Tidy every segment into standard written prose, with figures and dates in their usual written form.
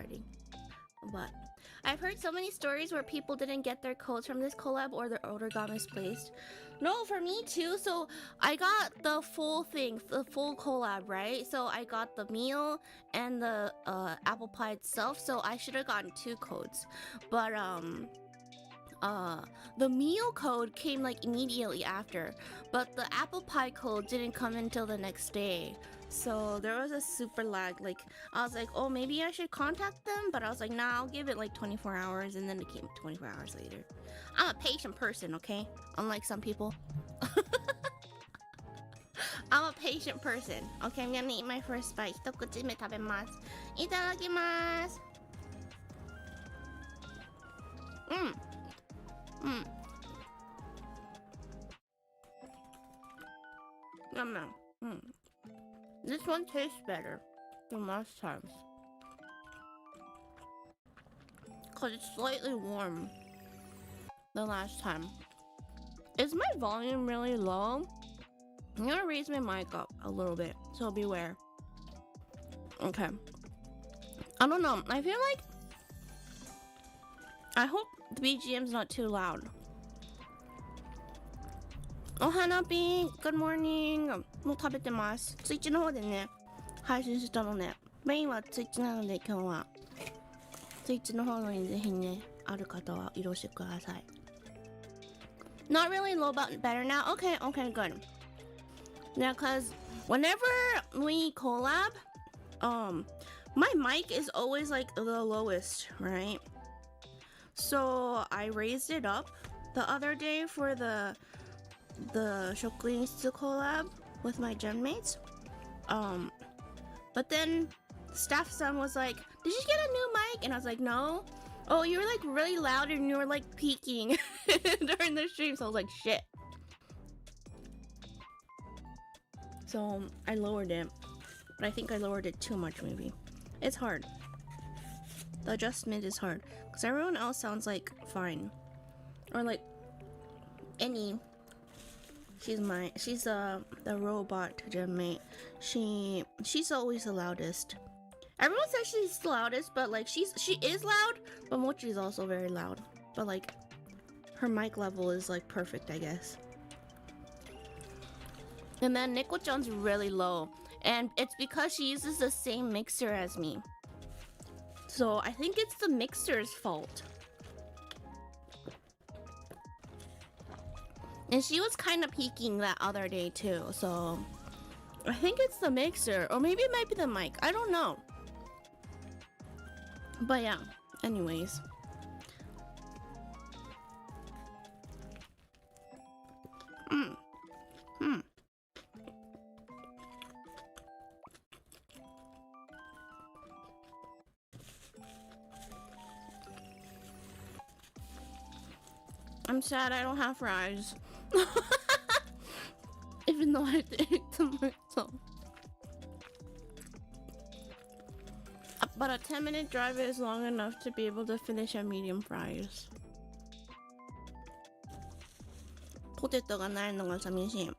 exciting. But I've heard so many stories where people didn't get their codes from this collab or their order got misplaced. No, for me too. So I got the full thing, the full collab, right? So I got the meal and the apple pie itself. So I should have gotten 2 codes. But the meal code came like immediately after, but the apple pie code didn't come until the next day. So there was a super lag. Like I was like, oh, maybe I should contact them, but I was like, nah, I'll give it like 24 hours, and then it came 24 hours later. I'm a patient person, okay? Unlike some people. I'm a patient person. Okay, I'm gonna eat my first bite. 一口目食べます。いただきます。This one tastes better than last time's. Cause it's slightly warm than last time. Is my volume really low? I'm gonna raise my mic up a little bit, so beware. Okay. I don't know. I feel like I hope the BGM's not too loud. Oh, Hanabi, good morning. もう食べてます。ツイッチの方でね、配信したのね。メインはツイッチなので今日はツイッチの方にぜひね、ある方は移動してください。Not really low, but better now. Okay, okay, good. Yeah, cause whenever we collab, my mic is always like the lowest, right? So I raised it up the other day for the Shokuinitsu collab with my genmates. But then staff-san was like, did you get a new mic? And I was like, no. Oh, you were like really loud and you were like peaking during the stream. So I was like, shit. So I lowered it, but I think I lowered it too much maybe. It's hard. The adjustment is hard because everyone else sounds like fine. Or like Annie. She's the robot genmate. She's always the loudest. Everyone says she's the loudest, but like she is loud, but Mochi's also very loud. But like her mic level is like perfect, I guess. And then Nico-chan's really low, and it's because she uses the same mixer as me. So I think it's the mixer's fault. And she was kind of peaking that other day too, so I think it's the mixer, or maybe it might be the mic. I don't know. But yeah, anyways. I'm sad I don't have fries. Even though I have to eat them myself. But a 10-minute drive is long enough to be able to finish a medium fries. ポテトがないのが寂しい。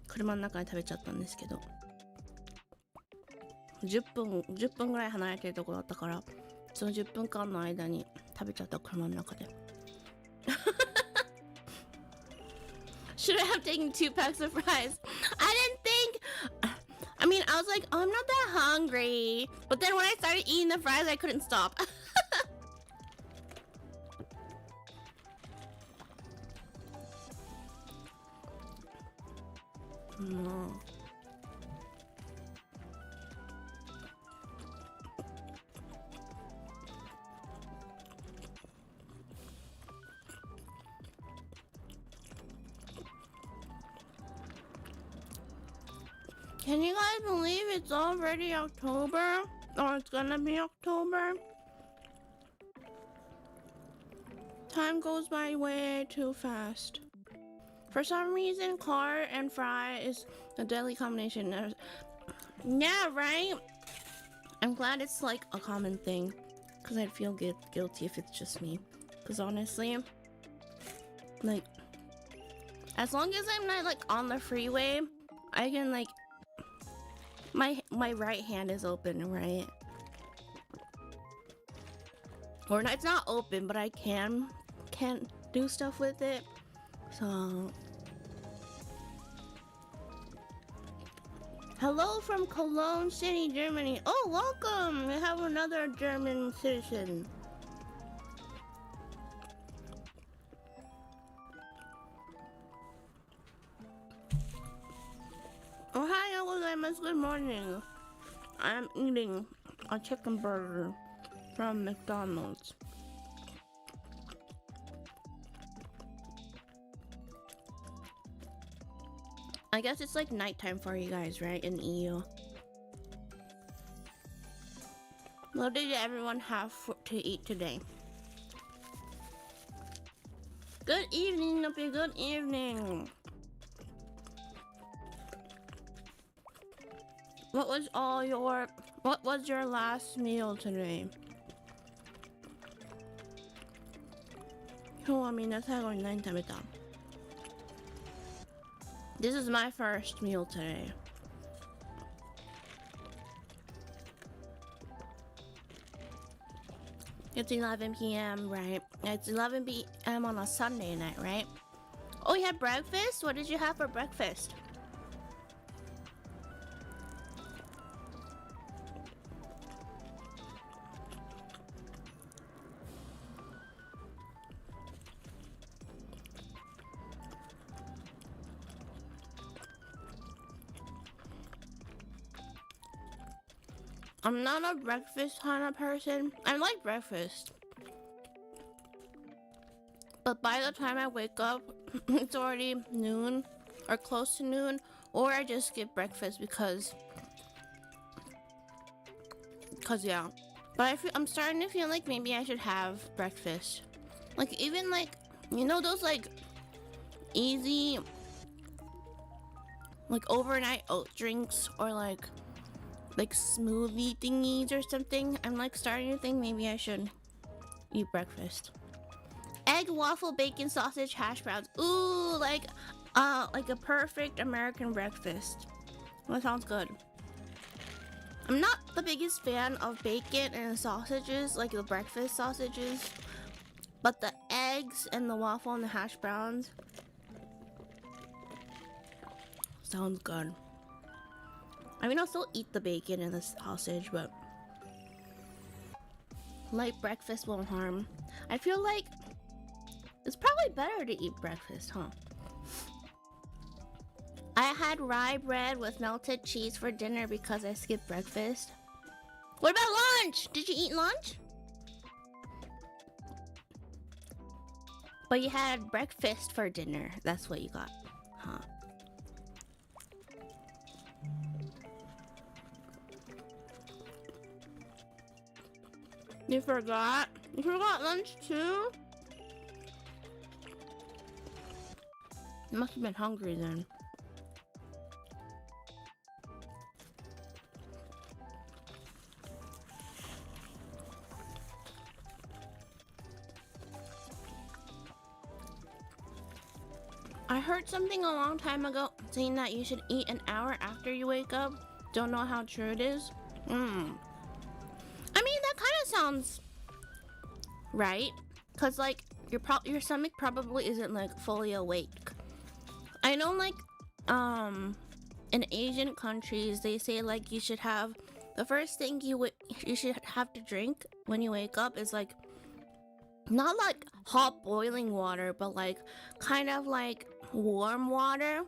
車の中で食べちゃったんですけど。10分ぐらい離れてるところだったから、その10分間の間に食べちゃった車の中で。Should I have taken 2 packs of fries? I didn't think. I mean, I was like, oh, I'm not that hungry. But then when I started eating the fries, I couldn't stop. No. Can you guys believe it's already October? Or it's gonna be October? Time goes by way too fast. For some reason, car and fry is a deadly combination. Yeah, right? I'm glad it's like a common thing. Because I'd feel guilty if it's just me. Because honestly, like, as long as I'm not like on the freeway, I can like, my right hand is open, right? Or it's not open, but I can't do stuff with it. So hello from Cologne City, Germany. Oh, welcome! We have another German citizen. Ohayou gozaimasu. Good morning. I'm eating a chicken burger from McDonald's. I guess it's like nighttime for you guys, right? In EU. What did everyone have to eat today? Good evening, Nopi. Good evening. What was your last meal today? 今日はみんな最後に何食べた? This is my first meal today. It's 11 p.m., right? It's 11 p.m. on a Sunday night, right? Oh, you had breakfast? What did you have for breakfast? I'm not a breakfast kind of person. I like breakfast, but by the time I wake up, it's already noon or close to noon, or I just skip breakfast because yeah. But I'm starting to feel like maybe I should have breakfast. Like even like, you know, those like easy like overnight oat drinks or like smoothie thingies or something. I'm like starting to think maybe I should eat breakfast. Egg, waffle, bacon, sausage, hash browns. Ooh, like a perfect American breakfast. That sounds good. I'm not the biggest fan of bacon and sausages, like the breakfast sausages, but the eggs and the waffle and the hash browns sounds good. I mean, I'll still eat the bacon and the sausage, but light breakfast won't harm. I feel like it's probably better to eat breakfast, huh? I had rye bread with melted cheese for dinner because I skipped breakfast. What about lunch? Did you eat lunch? But you had breakfast for dinner. That's what you got, huh? You forgot? You forgot lunch too? You must have been hungry then. I heard something a long time ago saying that you should eat an hour after you wake up. Don't know how true it is. I mean, that kind of sounds right, cause like your stomach probably isn't like fully awake. I know like in Asian countries they say like you should have the first thing you should have to drink when you wake up is like not like hot boiling water, but like kind of like warm water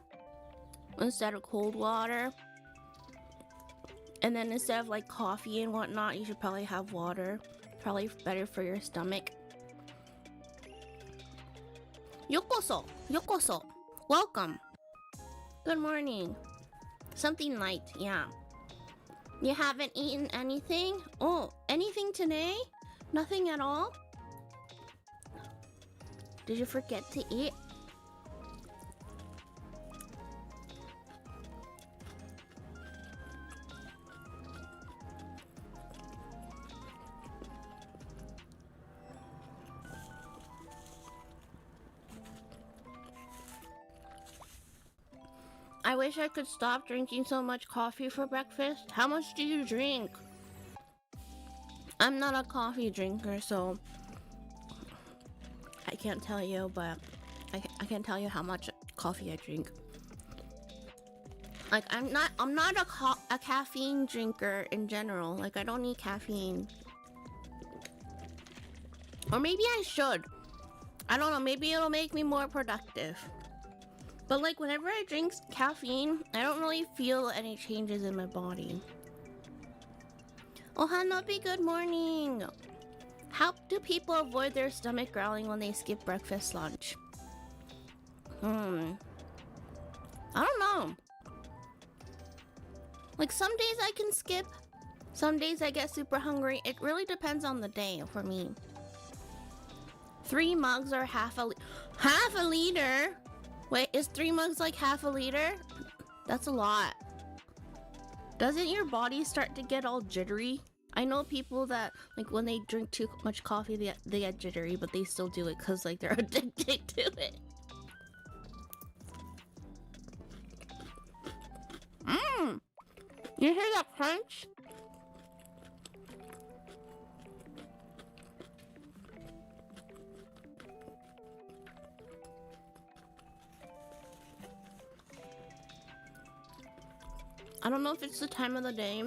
instead of cold water. And then instead of like coffee and whatnot, you should probably have water. Probably better for your stomach. Yokoso! Yokoso! Welcome! Good morning. Something light, yeah. You haven't eaten anything? Oh, anything today? Nothing at all? Did you forget to eat? I wish I could stop drinking so much coffee for breakfast. How much do you drink? I'm not a coffee drinker, so I can't tell you, but I can tell you how much coffee I drink. Like, I'm not a caffeine drinker in general. Like, I don't need caffeine. Or maybe I should. I don't know, maybe it'll make me more productive. But like, whenever I drink caffeine, I don't really feel any changes in my body. Oh, Nopi, good morning. How do people avoid their stomach growling when they skip breakfast lunch? I don't know. Like, some days I can skip. Some days I get super hungry. It really depends on the day for me. 3 mugs or half a liter? Wait, is 3 mugs like half a liter? That's a lot. Doesn't your body start to get all jittery? I know people that, like, when they drink too much coffee, they get jittery, but they still do it because, like, they're addicted to it. You hear that crunch? I don't know if it's the time of the day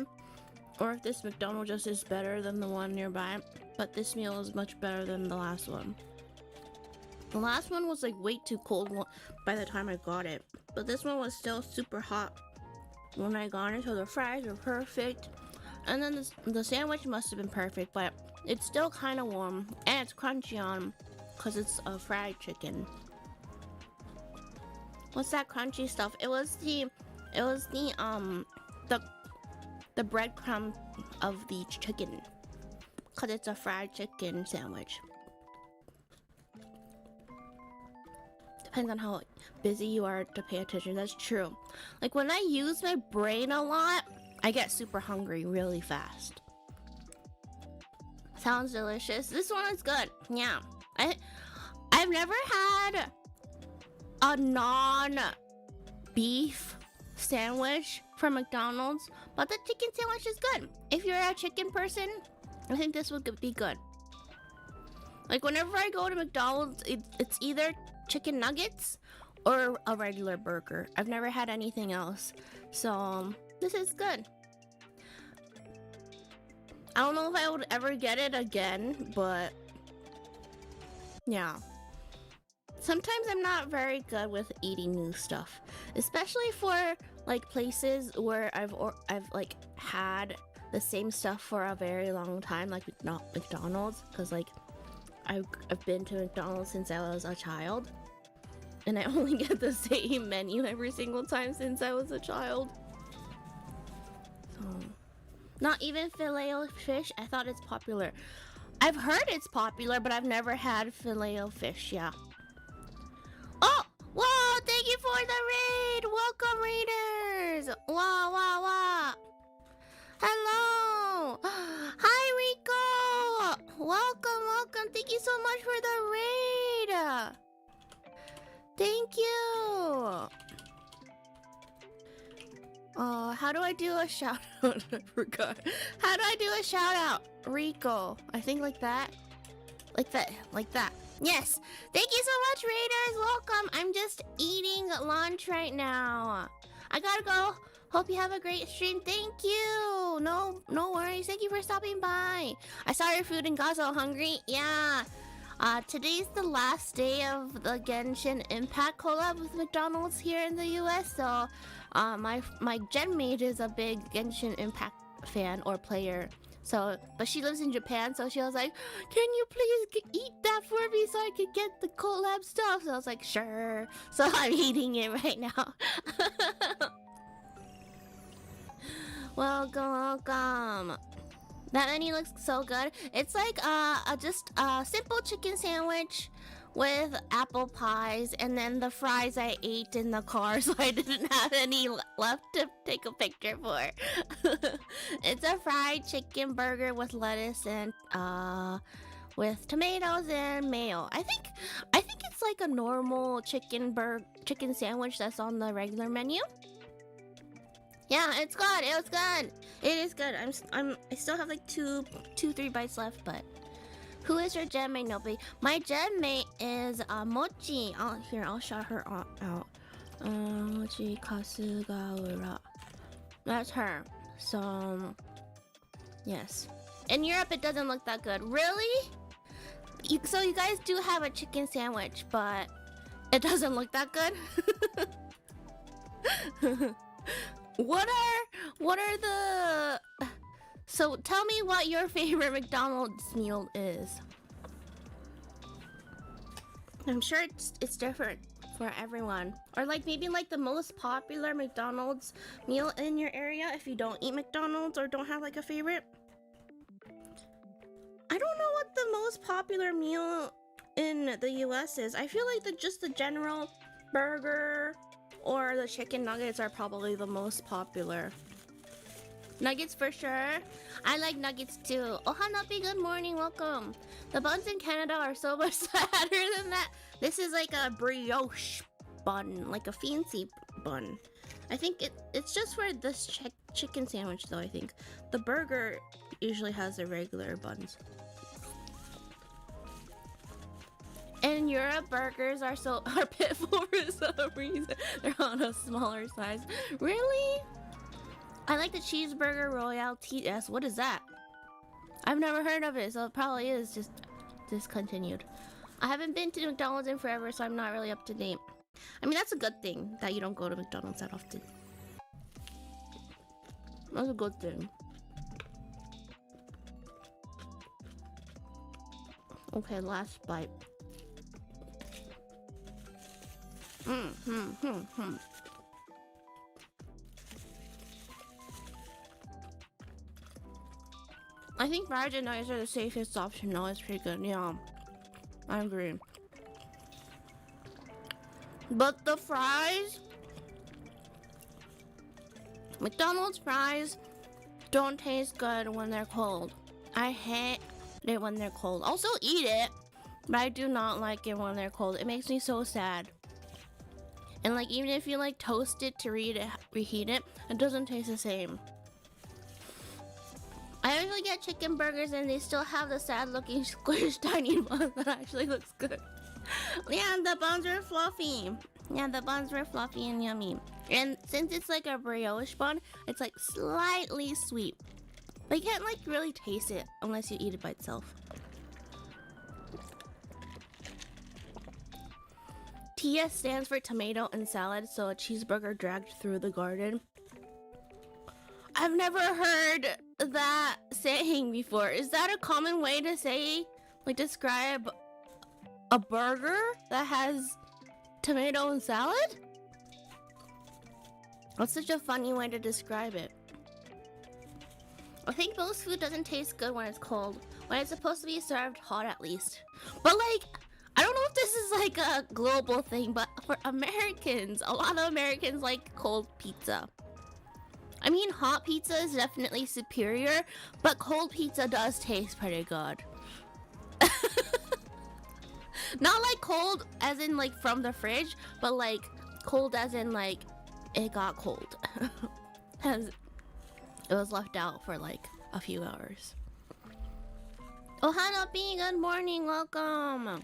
or if this McDonald's just is better than the one nearby, but this meal is much better than the last one. The last one was like way too cold by the time I got it, but this one was still super hot when I got it, so the fries were perfect. And then the sandwich must have been perfect, but it's still kind of warm and it's crunchy on because it's a fried chicken. What's that crunchy stuff? It was the breadcrumb of the chicken, because it's a fried chicken sandwich. Depends on how busy you are to pay attention. That's true. Like, when I use my brain a lot, I get super hungry really fast. Sounds delicious. This one is good. Yeah. I've never had a non-beef sandwich from McDonald's, but the chicken sandwich is good. If you're a chicken person, I think this would be good. Like, whenever I go to McDonald's, it's either chicken nuggets or a regular burger. I've never had anything else, so this is good. I don't know if I would ever get it again, but yeah. Sometimes I'm not very good with eating new stuff, especially for like places where I've like had the same stuff for a very long time, like not McDonald's, because like I've been to McDonald's since I was a child, and I only get the same menu every single time since I was a child. So, not even Filet-O-Fish. I thought it's popular. I've heard it's popular, but I've never had Filet-O-Fish. Yeah. Oh, wow! Thank you for the raid. Welcome, raiders. Wow, wow, wow. Hello. Hi, Rico. Welcome, welcome. Thank you so much for the raid. Thank you. How do I do a shout out? I forgot. How do I do a shout out? Rico. I think like that. Like that. Like that. Yes. Thank you so much, raiders. Welcome. I'm just eating lunch right now. I gotta go. Hope you have a great stream. Thank you. No worries. Thank you for stopping by. I saw your food and got so hungry. Yeah. Today's the last day of the Genshin Impact collab with McDonald's here in the US. So, my genmate is a big Genshin Impact fan or player. So, but she lives in Japan, so she was like, "Can you please eat that for me so I can get the collab stuff?" So I was like, "Sure." So I'm eating it right now. Welcome, welcome. That menu looks so good. It's like just a simple chicken sandwich with apple pies, and then the fries I ate in the car, so I didn't have any left to take a picture for. It's a fried chicken burger with lettuce and with tomatoes and mayo. I think it's like a normal chicken sandwich that's on the regular menu. Yeah, it's good. It was good. It is good. I still have like two, 3 bites left, but who is your genmate, Nopi? My genmate is Mochi. Here, I'll shout her out. Mochi Kasugaura. That's her. So, yes. In Europe, it doesn't look that good. Really? So you guys do have a chicken sandwich, but it doesn't look that good? What are the... So tell me what your favorite McDonald's meal is. I'm sure it's different for everyone. Or like maybe like the most popular McDonald's meal in your area if you don't eat McDonald's or don't have like a favorite. I don't know what the most popular meal in the US is. I feel like just the general burger or the chicken nuggets are probably the most popular. Nuggets for sure. I like nuggets too. Oh, Hanapi, good morning, welcome. The buns in Canada are so much sadder than that. This is like a brioche bun, like a fancy bun. I think it's just for this chicken sandwich though, I think. The burger usually has the regular buns. In Europe, burgers are pitiful for some reason. They're on a smaller size. Really? I like the cheeseburger royale TS. What is that? I've never heard of it, so it probably is just discontinued. I haven't been to McDonald's in forever, so I'm not really up to date. I mean, that's a good thing that you don't go to McDonald's that often. That's a good thing. Okay, last bite. I think fries and nuggets are the safest option. No, it's pretty good. Yeah, I agree. But the fries, McDonald's fries don't taste good when they're cold. I hate it when they're cold. Also eat it, but I do not like it when they're cold. It makes me so sad. And like even if you like toast it to reheat it, it doesn't taste the same. I usually get chicken burgers and they still have the sad looking squished tiny bun that actually looks good. Yeah, the buns are fluffy. Yeah, the buns were fluffy and yummy. And since it's like a brioche bun, it's like slightly sweet. But you can't like really taste it unless you eat it by itself. TS stands for tomato and salad, so a cheeseburger dragged through the garden. I've never heard that saying before. Is that a common way to say, like describe a burger that has tomato and salad? That's such a funny way to describe it. I think most food doesn't taste good when it's cold. When it's supposed to be served hot at least. But like, I don't know if this is like a global thing, but for Americans, a lot of Americans like cold pizza. I mean, hot pizza is definitely superior, but cold pizza does taste pretty good. Not like cold as in like from the fridge, but like cold as in like it got cold. As it was left out for like a few hours. Oh, Hanapi, good morning, welcome.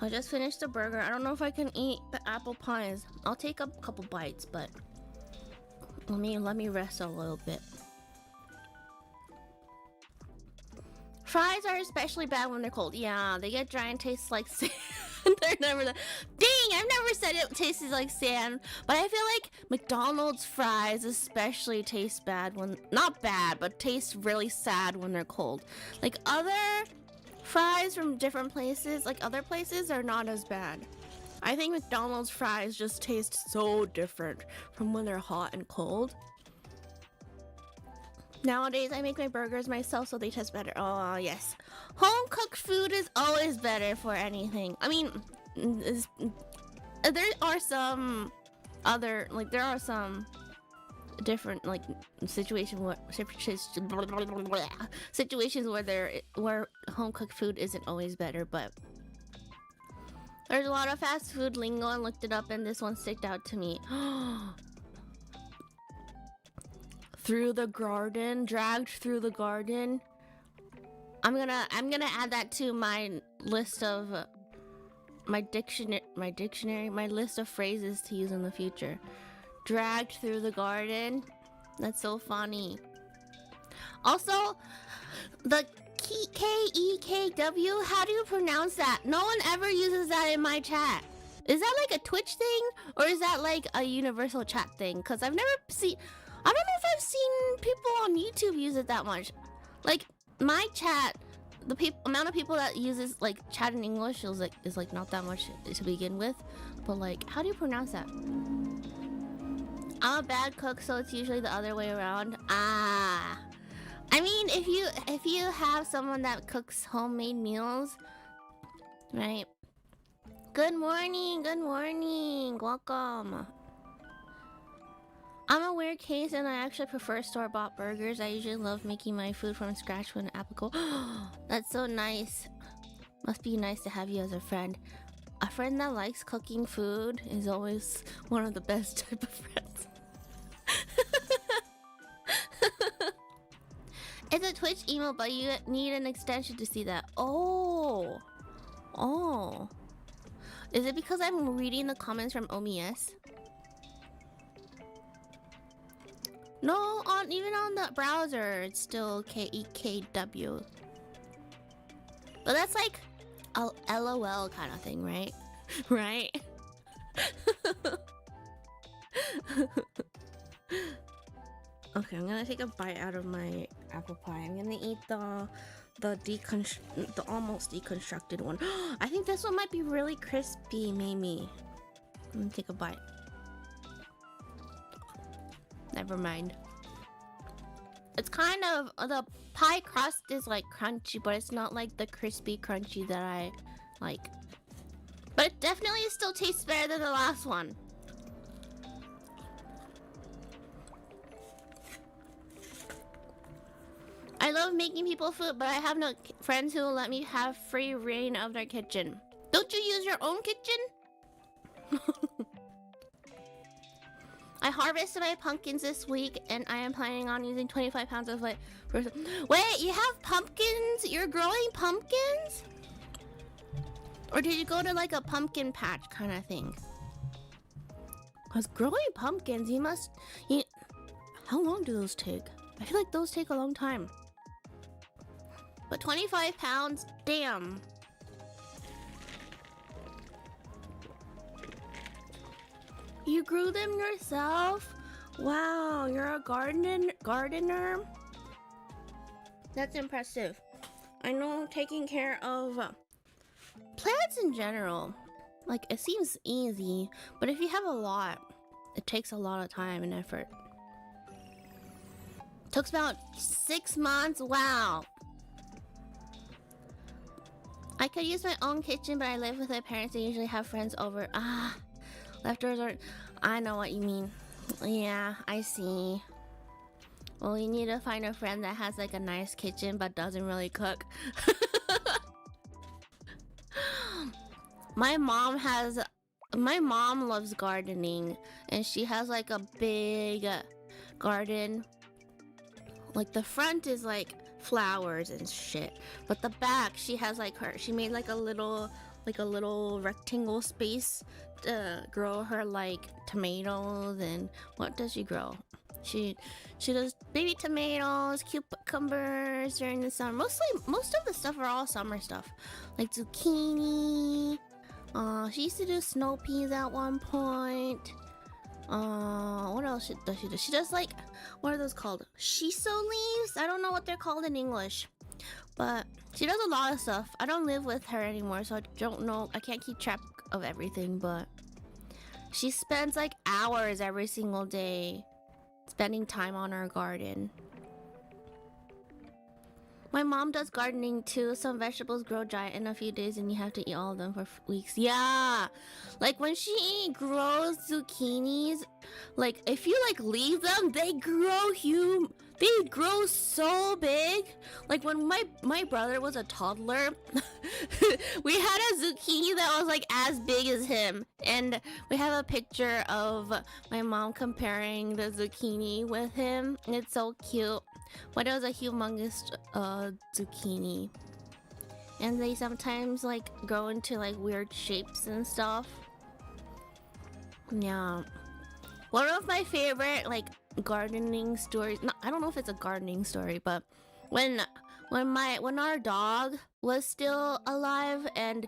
I just finished the burger. I don't know if I can eat the apple pies. I'll take a couple bites, but let me rest a little bit. Fries are especially bad when they're cold. Yeah, they get dry and taste like sand. They're never that. Dang, I've never said it tasted like sand, but I feel like McDonald's fries especially taste bad when, not bad, but taste really sad when they're cold. Like other fries from different places, like other places are not as bad. I think McDonald's fries just taste so different from when they're hot and cold. Nowadays, I make my burgers myself so they taste better. Oh, yes. Home-cooked food is always better for anything. I mean, there are some other, like, there are some different like situations where home cooked food isn't always better, but there's a lot of fast food lingo. I looked it up and this one sticked out to me. Through the garden, dragged through the garden. I'm gonna add that to my list of my list of phrases to use in the future. Dragged through the garden. That's so funny. Also, the KEKW, how do you pronounce that? No one ever uses that in my chat. Is that like a Twitch thing? Or is that like a universal chat thing? Because I've never seen... I don't know if I've seen people on YouTube use it that much. Like, my chat, the amount of people that uses like chat in English is like not that much to begin with. But like, how do you pronounce that? I'm a bad cook, so it's usually the other way around. Ah... I mean, if you have someone that cooks homemade meals, right? Good morning, welcome. I'm a weird case and I actually prefer store-bought burgers. I usually love making my food from scratch when applicable. That's so nice. Must be nice to have you as a friend. A friend that likes cooking food is always one of the best type of friends. It's a Twitch email, but you need an extension to see that. Oh. Is it because I'm reading the comments from OMS? No, even on the browser, it's still KEKW. But that's like a LOL kind of thing, right? Right? Okay, I'm gonna take a bite out of my apple pie. I'm gonna eat the almost deconstructed one. I think this one might be really crispy, maybe. I'm gonna take a bite. Never mind. It's kind of, the pie crust is like crunchy, but it's not like the crispy crunchy that I like. But it definitely still tastes better than the last one. I love making people food, but I have no friends who will let me have free reign of their kitchen. Don't you use your own kitchen? I harvested my pumpkins this week, and I am planning on using 25 pounds of like... Wait, you have pumpkins? You're growing pumpkins? Or did you go to like a pumpkin patch kind of thing? Because growing pumpkins, you must... How long do those take? I feel like those take a long time. But 25 pounds, damn. You grew them yourself? Wow, you're a gardener? That's impressive. I know taking care of plants in general, like, it seems easy, but if you have a lot, it takes a lot of time and effort. Took about 6 months, wow. I could use my own kitchen, but I live with my parents. They usually have friends over. Leftovers are... I know what you mean. Yeah, I see. Well, you need to find a friend that has like a nice kitchen but doesn't really cook. My mom loves gardening, and she has like a big garden. Like the front is like flowers and shit, but the back she has like she made like a little rectangle space to grow her like tomatoes. And what does she grow? She does baby tomatoes, cucumbers during the summer. Most of the stuff are all summer stuff, like zucchini. She used to do snow peas at one point. What else does she do? She does like, what are those called? Shiso leaves? I don't know what they're called in English. But she does a lot of stuff. I don't live with her anymore, so I don't know. I can't keep track of everything, but she spends like hours every single day spending time on her garden. My mom does gardening too. Some vegetables grow giant in a few days and you have to eat all of them for weeks. Yeah. Like when she grows zucchinis, like if you like leave them, they grow huge. They grow so big. Like when my brother was a toddler, we had a zucchini that was like as big as him. And we have a picture of my mom comparing the zucchini with him. And it's so cute. But it was a humongous zucchini. And they sometimes like grow into like weird shapes and stuff. Yeah. One of my favorite like gardening stories, no, I don't know if it's a gardening story, but when our dog was still alive and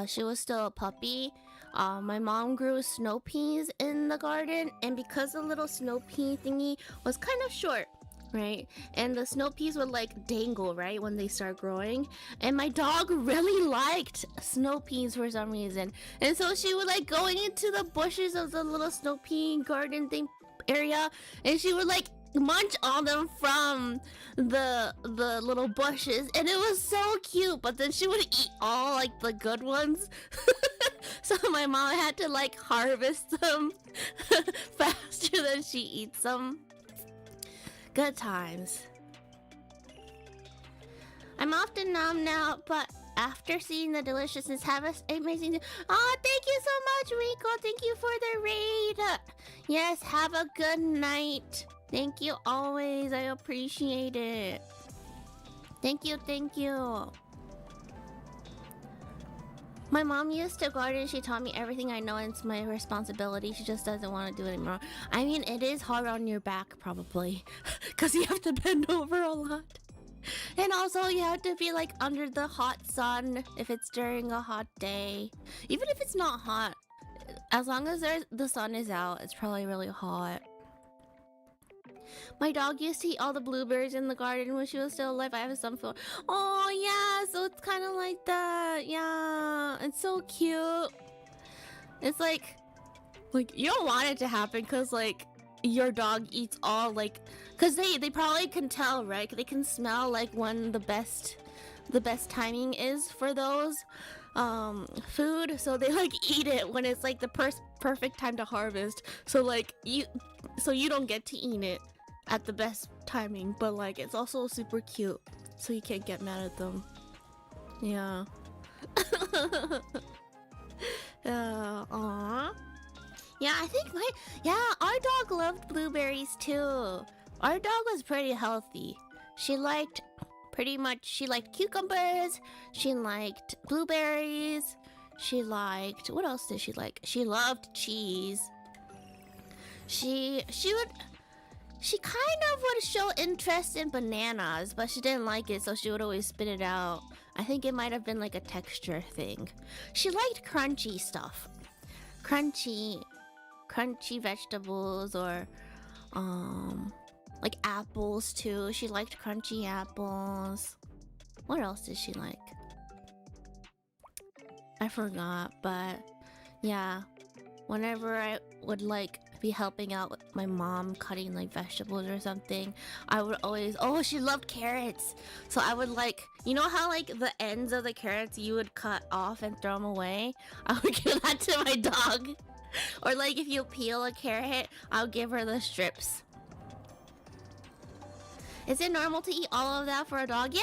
she was still a puppy, my mom grew snow peas in the garden, and because the little snow pea thingy was kind of short, right, and the snow peas would like dangle right when they start growing, and my dog really liked snow peas for some reason, and so she would like going into the bushes of the little snow pea garden thing area, and she would like munch on them from the little bushes, and it was so cute. But then she would eat all like the good ones. So my mom had to like harvest them faster than she eats them. Good times. I'm often numb now, but after seeing the deliciousness, have an amazing day. Oh, thank you so much, Rico. Thank you for the raid. Yes, have a good night. Thank you always. I appreciate it. Thank you, thank you. My mom used to garden. She taught me everything I know, and it's my responsibility. She just doesn't want to do it anymore. I mean, it is hard on your back, probably. Because you have to bend over a lot. And also, you have to be like under the hot sun if it's during a hot day. Even if it's not hot, as long as the sun is out, it's probably really hot. My dog used to eat all the blueberries in the garden when she was still alive. I have some for. Oh yeah, so it's kind of like that. Yeah, it's so cute. It's like you don't want it to happen because like your dog eats all like, because they probably can tell, right? They can smell like when the best timing is for those food, so they like eat it when it's like the perfect time to harvest, so like you don't get to eat it at the best timing, but like it's also super cute, so you can't get mad at them. Yeah. Aww. Yeah, I think our dog loved blueberries too. Our dog was pretty healthy. She liked cucumbers, she liked blueberries, she liked, what else did she like? She loved cheese. She kind of would show interest in bananas, but she didn't like it, so she would always spit it out. I think it might have been like a texture thing. She liked crunchy stuff. Crunchy vegetables, or like apples too. She liked crunchy apples. What else did she like? I forgot, but yeah, whenever I would like be helping out with my mom cutting like vegetables or something, I would always, oh, she loved carrots, so I would like, you know how like the ends of the carrots you would cut off and throw them away? I would give that to my dog. Or like if you peel a carrot, I'll give her the strips. Is it normal to eat all of that for a dog? Yeah.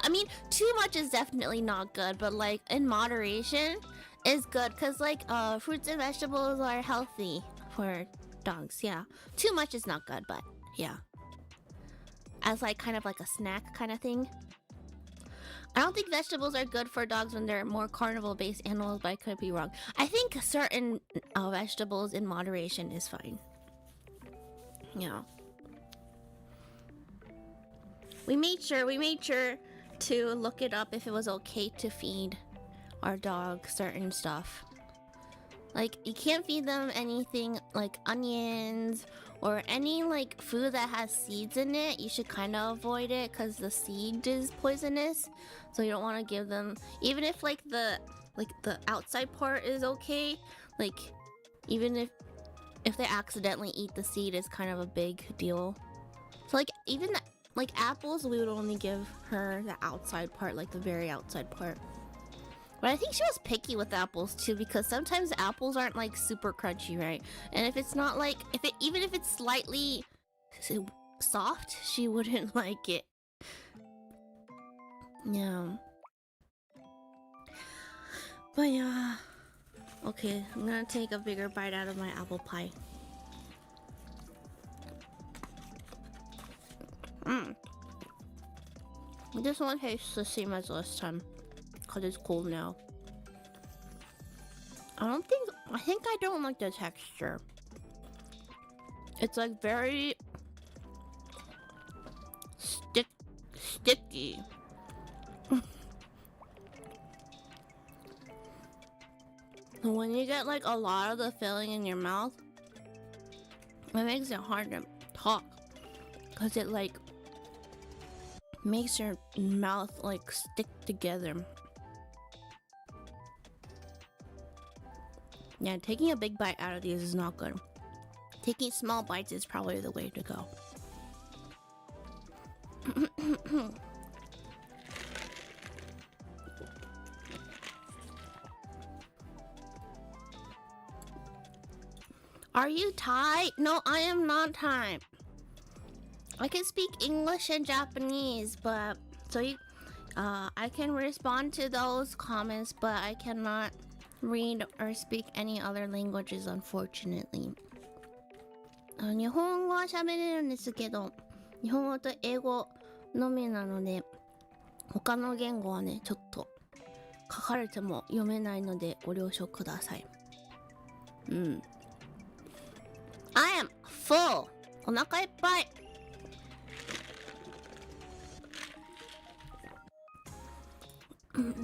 I mean, too much is definitely not good, but like in moderation is good, because like fruits and vegetables are healthy for dogs. Yeah, too much is not good, but yeah, as like kind of like a snack kind of thing. I don't think vegetables are good for dogs when they're more carnivore-based animals, but I could be wrong. I think certain vegetables in moderation is fine. Yeah. We made sure to look it up if it was okay to feed our dog certain stuff. Like, you can't feed them anything like onions or any like food that has seeds in it. You should kind of avoid it because the seed is poisonous. So you don't want to give them, even if like the outside part is okay. Like, even if they accidentally eat the seed, it's kind of a big deal. So like even like apples, we would only give her the outside part, like the very outside part. But I think she was picky with apples too, because sometimes apples aren't like super crunchy, right? And if it's not like, even if it's slightly soft, she wouldn't like it. Yeah. But yeah. Okay, I'm gonna take a bigger bite out of my apple pie. This one tastes the same as last time, because it's cold now. I think I don't like the texture. It's like very sticky. When you get like a lot of the filling in your mouth, it makes it hard to talk, because it like makes your mouth like stick together. Yeah, taking a big bite out of these is not good. Taking small bites is probably the way to go. Are you Thai? No, I am not Thai. I can speak English and Japanese, but I can respond to those comments, but I cannot read or speak any other languages, unfortunately. 日本語は喋れるんですけど、日本語と英語のみなので、他の言語はね、ちょっと書かれても読めないのでご了承ください。I am full. お腹いっぱい。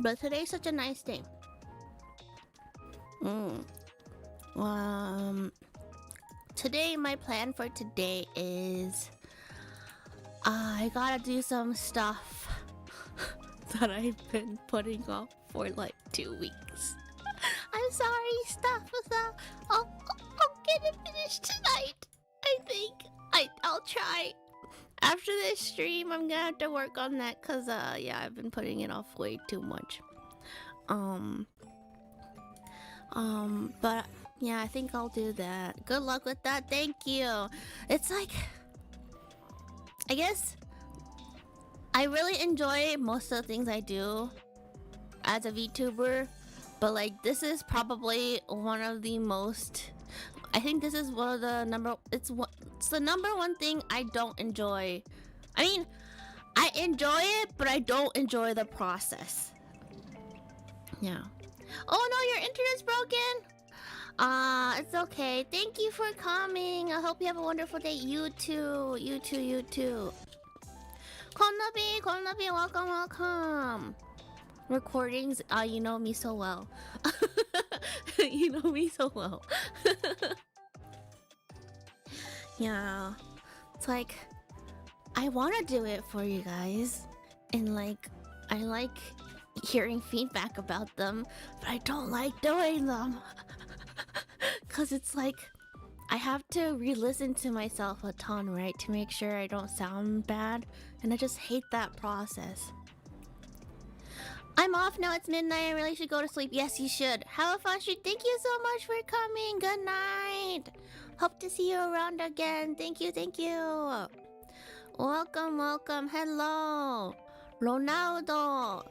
But today's such a nice day. Today, my plan for today is I gotta do some stuff that I've been putting off for like 2 weeks. I'm sorry, stuff. I'll get it finished tonight. I think I'll try. After this stream, I'm gonna have to work on that, cause yeah, I've been putting it off way too much. But yeah, I think I'll do that. Good luck with that. Thank you. It's like, I guess I really enjoy most of the things I do as a VTuber, but like this is probably one of the most. I think this is one of the it's the number one thing I don't enjoy. I mean, I enjoy it, but I don't enjoy the process. Yeah. Oh no, your internet's broken. It's okay. Thank you for coming. I hope you have a wonderful day. You too. You too. You too. Konnobi, welcome. Recordings. You know me so well. You know me so well. Yeah, it's like I want to do it for you guys, and like I like hearing feedback about them, but I don't like doing them. Cause it's like I have to re-listen to myself a ton, right, to make sure I don't sound bad, and I just hate that process. I'm off now, it's midnight, I really should go to sleep. Yes, you should. Have a fun street. Thank you so much for coming. Good night. Hope to see you around again. Thank you. Welcome. Hello. Ronaldo.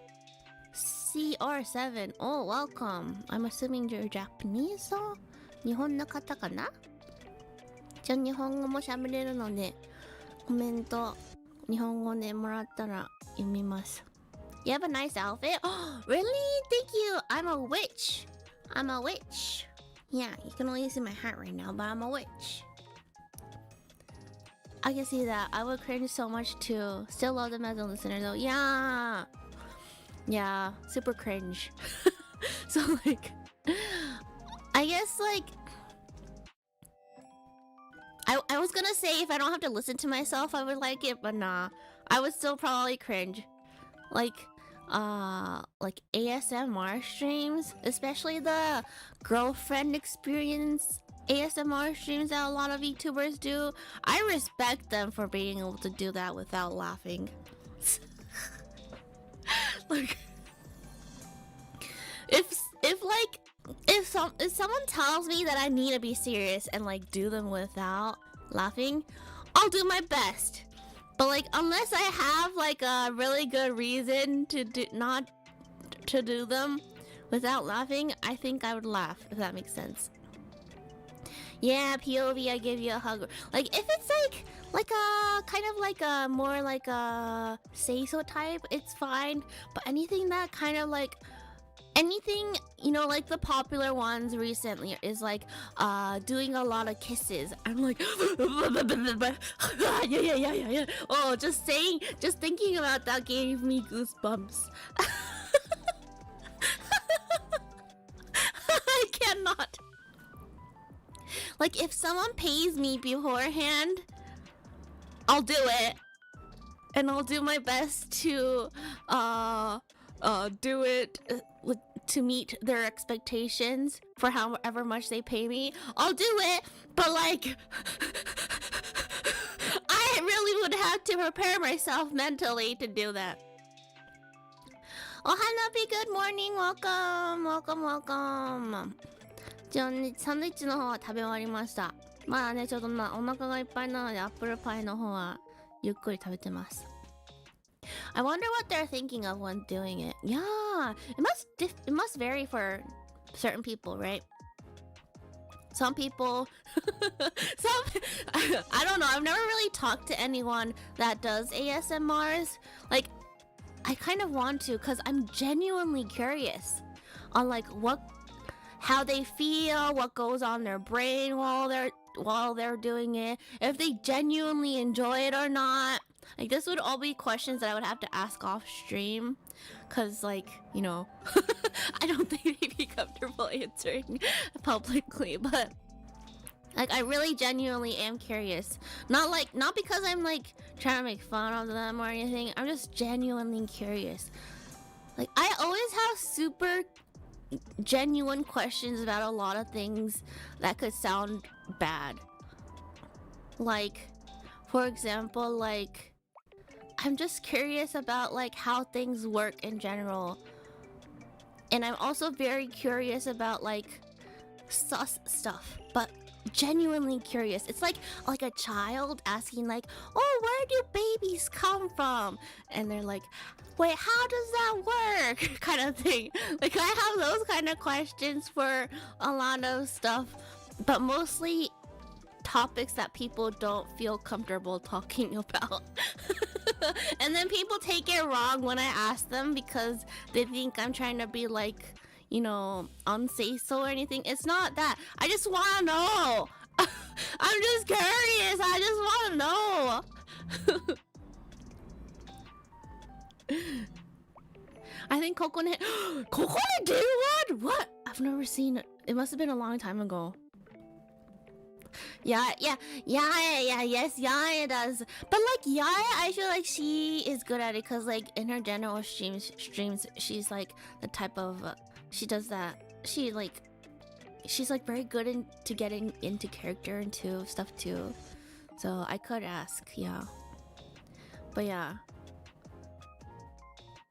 CR7. Oh, welcome. I'm assuming you're Japanese, though? 日本の方かな？じゃあ日本語も喋れるので、コメント日本語でもらったら読みます。You have a nice outfit? Oh, really? Thank you. I'm a witch. Yeah, you can only see my hat right now, but I'm a witch. I can see that. I would cringe so much too. Still love them as a listener though. Yeah, super cringe. So like, I guess like, I was gonna say if I don't have to listen to myself, I would like it, but nah, I would still probably cringe. Like ASMR streams, especially the girlfriend experience ASMR streams that a lot of VTubers do. I respect them for being able to do that without laughing. Like, if someone tells me that I need to be serious and like do them without laughing, I'll do my best. But like, unless I have like a really good reason to not to do them without laughing, I think I would laugh, if that makes sense. Yeah, POV, I give you a hug. Like, if it's like a kind of like a more like a say-so type, it's fine. But anything that kind of like anything, you know, like the popular ones recently is like doing a lot of kisses. I'm like yeah. Oh, just thinking about that gave me goosebumps. I cannot. Like, if someone pays me beforehand, I'll do it. And I'll do my best to do it to meet their expectations for however much they pay me. I'll do it, but like I really would have to prepare myself mentally to do that. Oh, Hanabi, good morning. Welcome. じゃあね、サンドイッチの方は食べ終わりました。まあね、ちょっとお腹がいっぱいなのでアップルパイの方はゆっくり食べてます。I wonder what they're thinking of when doing it. Yeah, it must vary for certain people, right? Some people, I don't know. I've never really talked to anyone that does ASMRs. Like, I kind of want to, because I'm genuinely curious on like how they feel, what goes on their brain while they're doing it, if they genuinely enjoy it or not. Like, this would all be questions that I would have to ask off stream, cause like, you know, I don't think they'd be comfortable answering publicly, but like, I really genuinely am curious. Not because I'm like trying to make fun of them or anything. I'm just genuinely curious. Like, I always have super genuine questions about a lot of things that could sound bad. Like, for example, like, I'm just curious about like how things work in general. And I'm also very curious about like sus stuff, but genuinely curious. It's like a child asking like, oh, where do babies come from? And they're like, wait, how does that work? Kind of thing. Like, I have those kind of questions for a lot of stuff, but mostly topics that people don't feel comfortable talking about. And then people take it wrong when I ask them because they think I'm trying to be like, you know, unsay-so or anything. It's not that. I just want to know. I'm just curious. I just want to know. I think Coconut did one? What? I've never seen it. It must have been a long time ago. Yeah, yes, Yaya does. But like Yaya, I feel like she is good at it because like in her general streams, she's like the type of she does that. She's like very good into getting into character into stuff too. So I could ask, yeah. But yeah,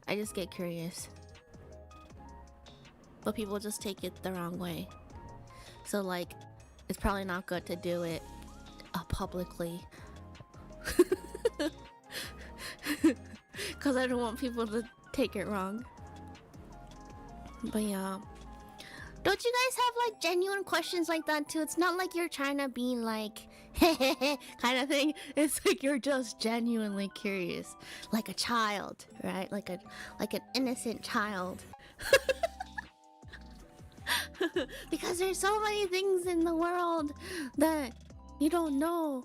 I just get curious. But people just take it the wrong way. So like, it's probably not good to do it publicly. Because I don't want people to take it wrong. But yeah. Don't you guys have like genuine questions like that too? It's not like you're trying to be like kind of thing. It's like you're just genuinely curious. Like a child, right? Like an innocent child. Because there's so many things in the world that you don't know.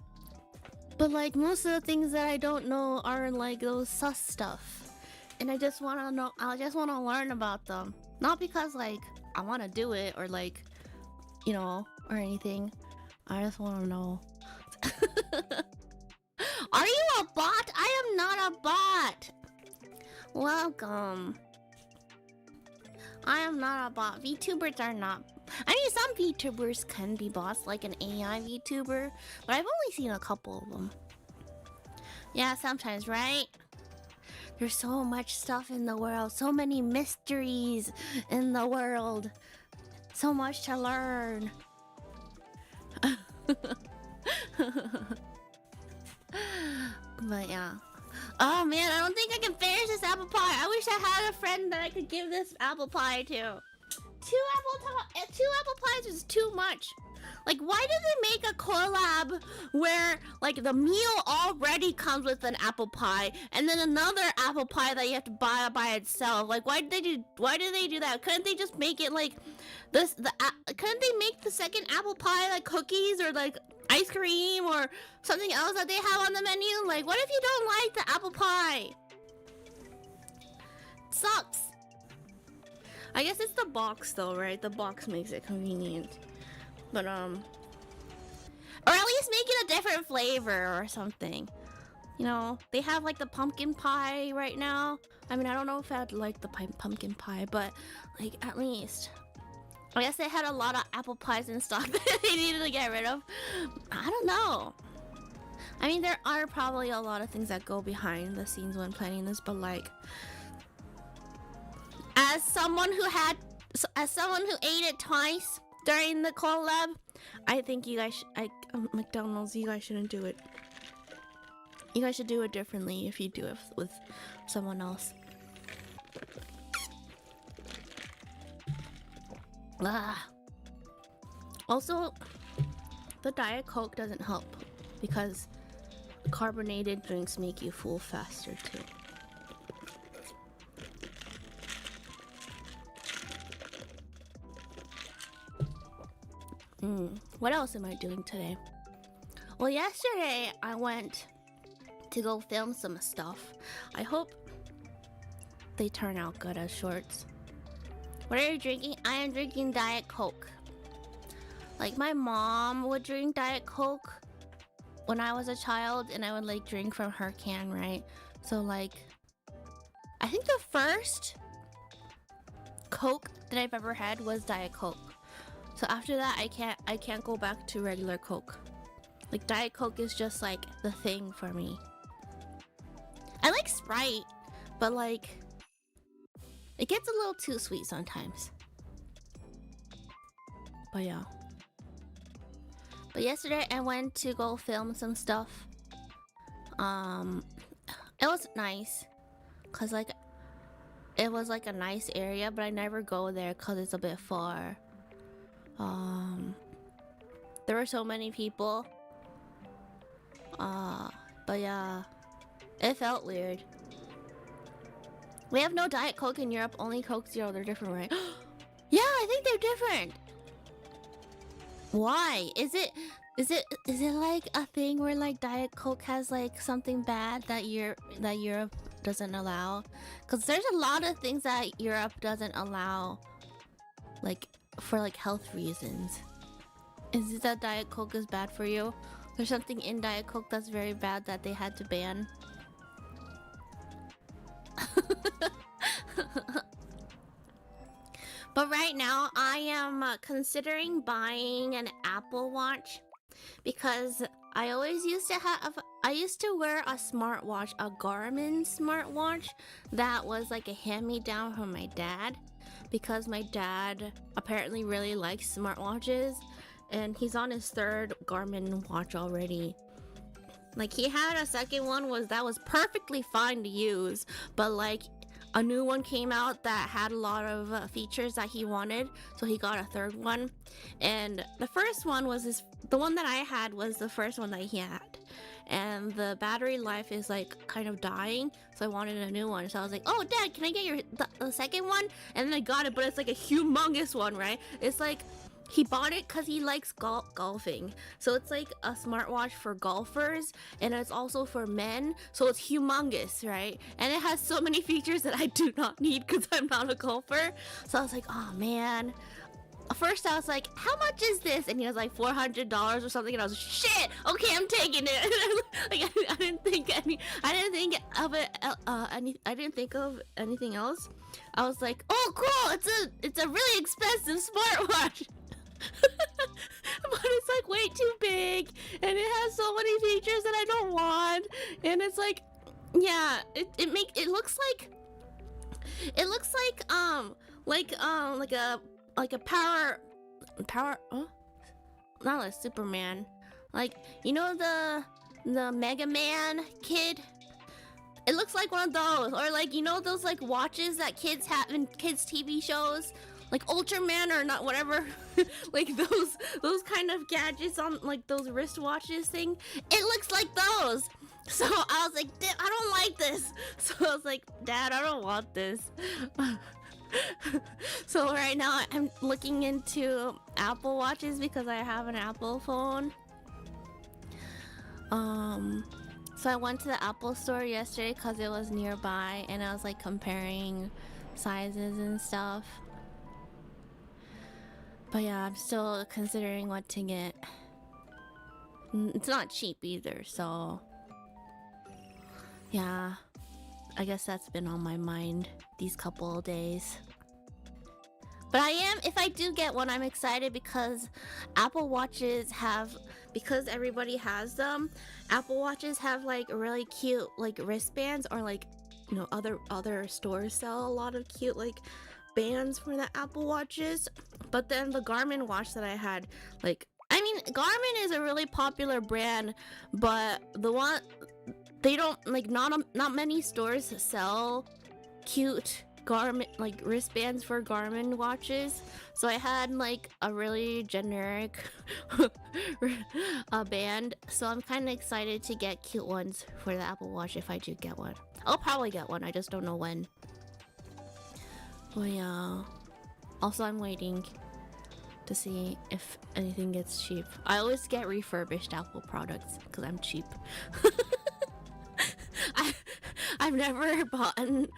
But like most of the things that I don't know are like those sus stuff. And I just want to know, I just want to learn about them. Not because like I want to do it or like, you know, or anything. I just want to know. Are you a bot? I am not a bot. Welcome. I am not a bot. VTubers are not. I mean, some VTubers can be boss, like an AI VTuber, but I've only seen a couple of them. Yeah, sometimes, right? There's so much stuff in the world, so many mysteries in the world, so much to learn. But yeah. Oh man, I don't think I can finish this apple pie. I wish I had a friend that I could give this apple pie to. Two apple pies is too much. Like, why did they make a collab where, like, the meal already comes with an apple pie, and then another apple pie that you have to buy by itself? Like, why did they do that? Couldn't they just make it like this? Couldn't they make the second apple pie like cookies or like ice cream or something else that they have on the menu? Like, what if you don't like the apple pie? It sucks. I guess it's the box though, right? The box makes it convenient. But or at least make it a different flavor or something. You know, they have like the pumpkin pie right now. I mean, I don't know if I'd like the pumpkin pie, but like at least. I guess they had a lot of apple pies in stock that they needed to get rid of. I don't know. I mean, there are probably a lot of things that go behind the scenes when planning this, but like, as someone who ate it twice during the collab, I think you guys, McDonald's, you guys shouldn't do it. You guys should do it differently if you do it with someone else. Also, the Diet Coke doesn't help because carbonated drinks make you full faster too. What else am I doing today? Well, yesterday I went to go film some stuff. I hope they turn out good as shorts. What are you drinking? I am drinking Diet Coke. Like, my mom would drink Diet Coke when I was a child, and I would like drink from her can, right? So like, I think the first Coke that I've ever had was Diet Coke. So after that, I can't go back to regular Coke. Like, Diet Coke is just like the thing for me. I like Sprite, but like, it gets a little too sweet sometimes. But yeah. But yesterday I went to go film some stuff. It was nice, cause like, it was like a nice area, but I never go there cause it's a bit far. There were so many people. But yeah, it felt weird. We have no Diet Coke in Europe, only Coke Zero. They're different, right? Yeah, I think they're different. Why? Is it like a thing where like Diet Coke has like something bad that Europe doesn't allow? Cause there's a lot of things that Europe doesn't allow, like for like health reasons. Is it that Diet Coke is bad for you? There's something in Diet Coke that's very bad that they had to ban. But right now, I am considering buying an Apple Watch because I used to wear a smartwatch, a Garmin smartwatch that was like a hand-me-down from my dad, because my dad apparently really likes smartwatches and he's on his third Garmin watch already. Like, he had a second one that was perfectly fine to use, but like a new one came out that had a lot of features that he wanted, so he got a third one. And the first one was the one that I had was the first one that he had, and the battery life is like kind of dying, so I wanted a new one. So I was like, oh Dad, can I get the second one? And then I got it, but it's like a humongous one, right? It's like, he bought it because he likes golfing, so it's like a smartwatch for golfers, and it's also for men, so it's humongous, right? And it has so many features that I do not need because I'm not a golfer. So I was like, oh man. First I was like, how much is this? And he was like $400 or something, and I was like, shit, okay, I'm taking it. Like, I didn't think of anything else. I was like, oh cool, it's a really expensive smartwatch. But it's like way too big, and it has so many features that I don't want. And it's like, yeah, it looks like a power, not like Superman, like, you know, the Mega Man kid. It looks like one of those, or like, you know, those like watches that kids have in kids TV shows, like Ultraman or not, whatever. Like those kind of gadgets on like those wristwatches thing. It looks like those. So I was like, I don't like this. So I was like, Dad, I don't want this. So right now I'm looking into Apple Watches because I have an Apple phone. So I went to the Apple store yesterday because it was nearby, and I was like comparing sizes and stuff. But yeah, I'm still considering what to get. It's not cheap either, so yeah, I guess that's been on my mind these couple of days. But if I do get one, I'm excited because Apple Watches have, because everybody has them, Apple Watches have like really cute like wristbands, or like, you know, other stores sell a lot of cute like bands for the Apple Watches. But then the Garmin watch that I had, like, I mean, Garmin is a really popular brand, but the one, they don't, like, not many stores sell cute Garmin, like, wristbands for Garmin watches. So I had like a really generic band, so I'm kind of excited to get cute ones for the Apple Watch if I do get one. I'll probably get one, I just don't know when. But yeah, also I'm waiting to see if anything gets cheap. I always get refurbished Apple products because I'm cheap. I've never bought an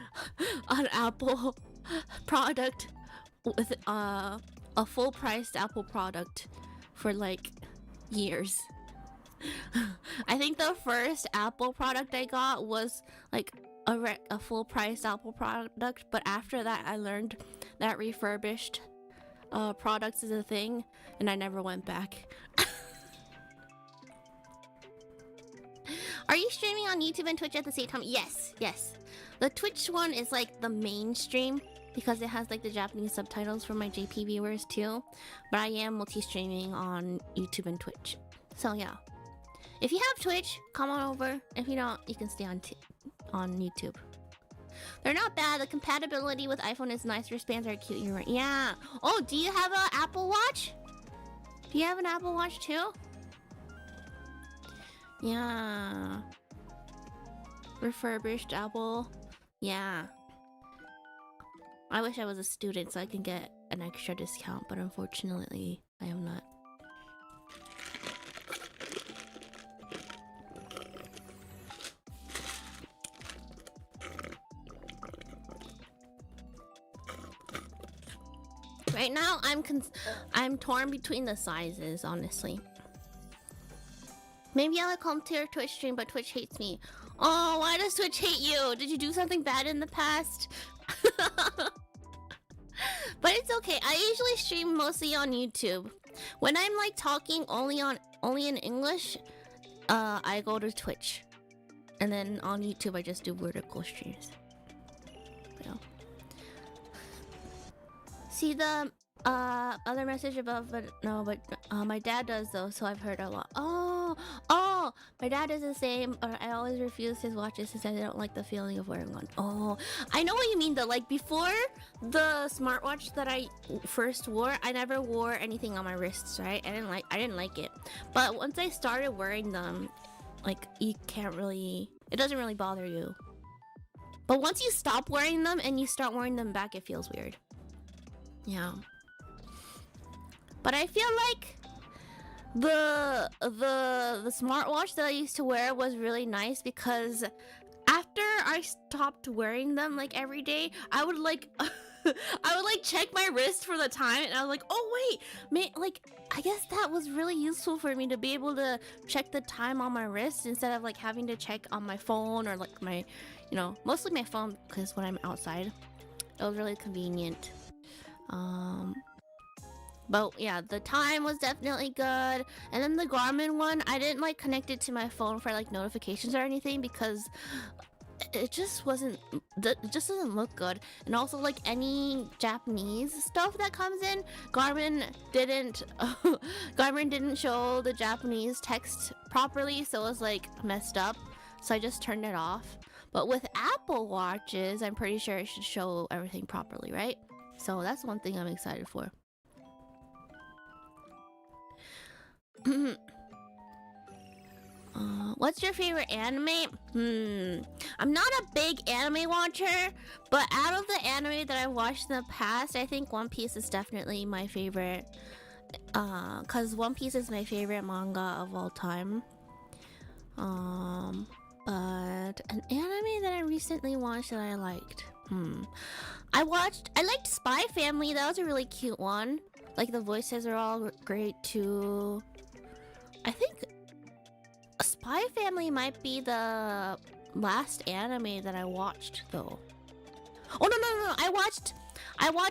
Apple product with a full-priced Apple product for like years. I think the first Apple product I got was like a full-priced Apple product, but after that I learned that refurbished products is a thing, and I never went back. Are you streaming on YouTube and Twitch at the same time? Yes, yes. The Twitch one is like the mainstream because it has like the Japanese subtitles for my JP viewers too. But I am multi-streaming on YouTube and Twitch. So yeah. If you have Twitch, come on over. If you don't, you can stay on YouTube. They're not bad. The compatibility with iPhone is nice. Wristbands are cute. You're right. Yeah. Oh, do you have an Apple Watch? Do you have an Apple Watch too? Yeah. Refurbished Apple. Yeah. I wish I was a student so I can get an extra discount, but unfortunately, I am not. Right now, I'm torn between the sizes, honestly. Maybe I'll come to your Twitch stream, but Twitch hates me. Oh, why does Twitch hate you? Did you do something bad in the past? But it's okay. I usually stream mostly on YouTube. When I'm like talking only in English, I go to Twitch. And then on YouTube, I just do vertical streams. Yeah. See the other message above, but no, but my dad does though, so I've heard a lot. Oh, my dad is the same, or I always refuse his watches since I don't like the feeling of wearing one. Oh, I know what you mean though. Like before the smartwatch that I first wore, I never wore anything on my wrists, right? I didn't like it. But once I started wearing them, like you can't really, it doesn't really bother you. But once you stop wearing them and you start wearing them back, it feels weird. Yeah. But I feel like the smartwatch that I used to wear was really nice because after I stopped wearing them like every day, I would like check my wrist for the time, and I was like, oh wait, like I guess that was really useful for me to be able to check the time on my wrist instead of like having to check on my phone or like my, you know, mostly my phone because when I'm outside, it was really convenient. But yeah, the time was definitely good. And then the Garmin one, I didn't like connect it to my phone for like notifications or anything because it just doesn't look good. And also like any Japanese stuff that comes in, Garmin didn't show the Japanese text properly, so it was like messed up. So I just turned it off. But with Apple Watches, I'm pretty sure it should show everything properly, right? So that's one thing I'm excited for. What's your favorite anime? I'm not a big anime watcher, but out of the anime that I've watched in the past, I think One Piece is definitely my favorite. Cause One Piece is my favorite manga of all time. But an anime that I recently watched that I liked. I liked Spy Family. That was a really cute one. Like the voices are all great too. I think Spy Family might be the last anime that I watched though. Oh no! I watched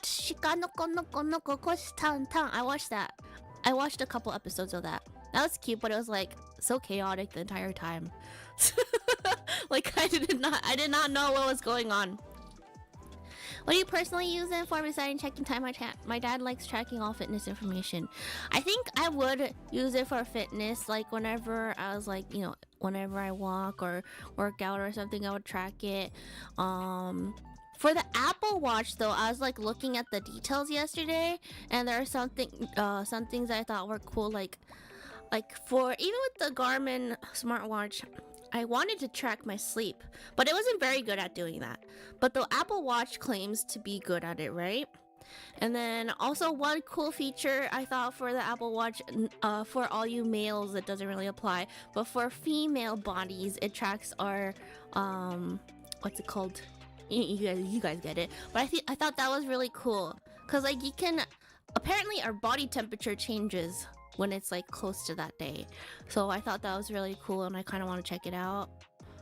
Shikanoko no Kokoshi Tan. I watched that. I watched a couple episodes of that. That was cute, but it was like so chaotic the entire time. Like I did not know what was going on. What do you personally use it for besides checking time? My dad likes tracking all fitness information. I think I would use it for fitness, like whenever I was like, you know, whenever I walk or work out or something, I would track it. For the Apple Watch though, I was like looking at the details yesterday, and there are some things I thought were cool, like for even with the Garmin smartwatch, I wanted to track my sleep, but it wasn't very good at doing that. But the Apple Watch claims to be good at it, right? And then also one cool feature I thought for the Apple Watch, for all you males, it doesn't really apply, but for female bodies, it tracks our, what's it called? You guys get it. But I thought that was really cool, cause like you can, apparently our body temperature changes when it's like close to that day. So I thought that was really cool and I kind of want to check it out.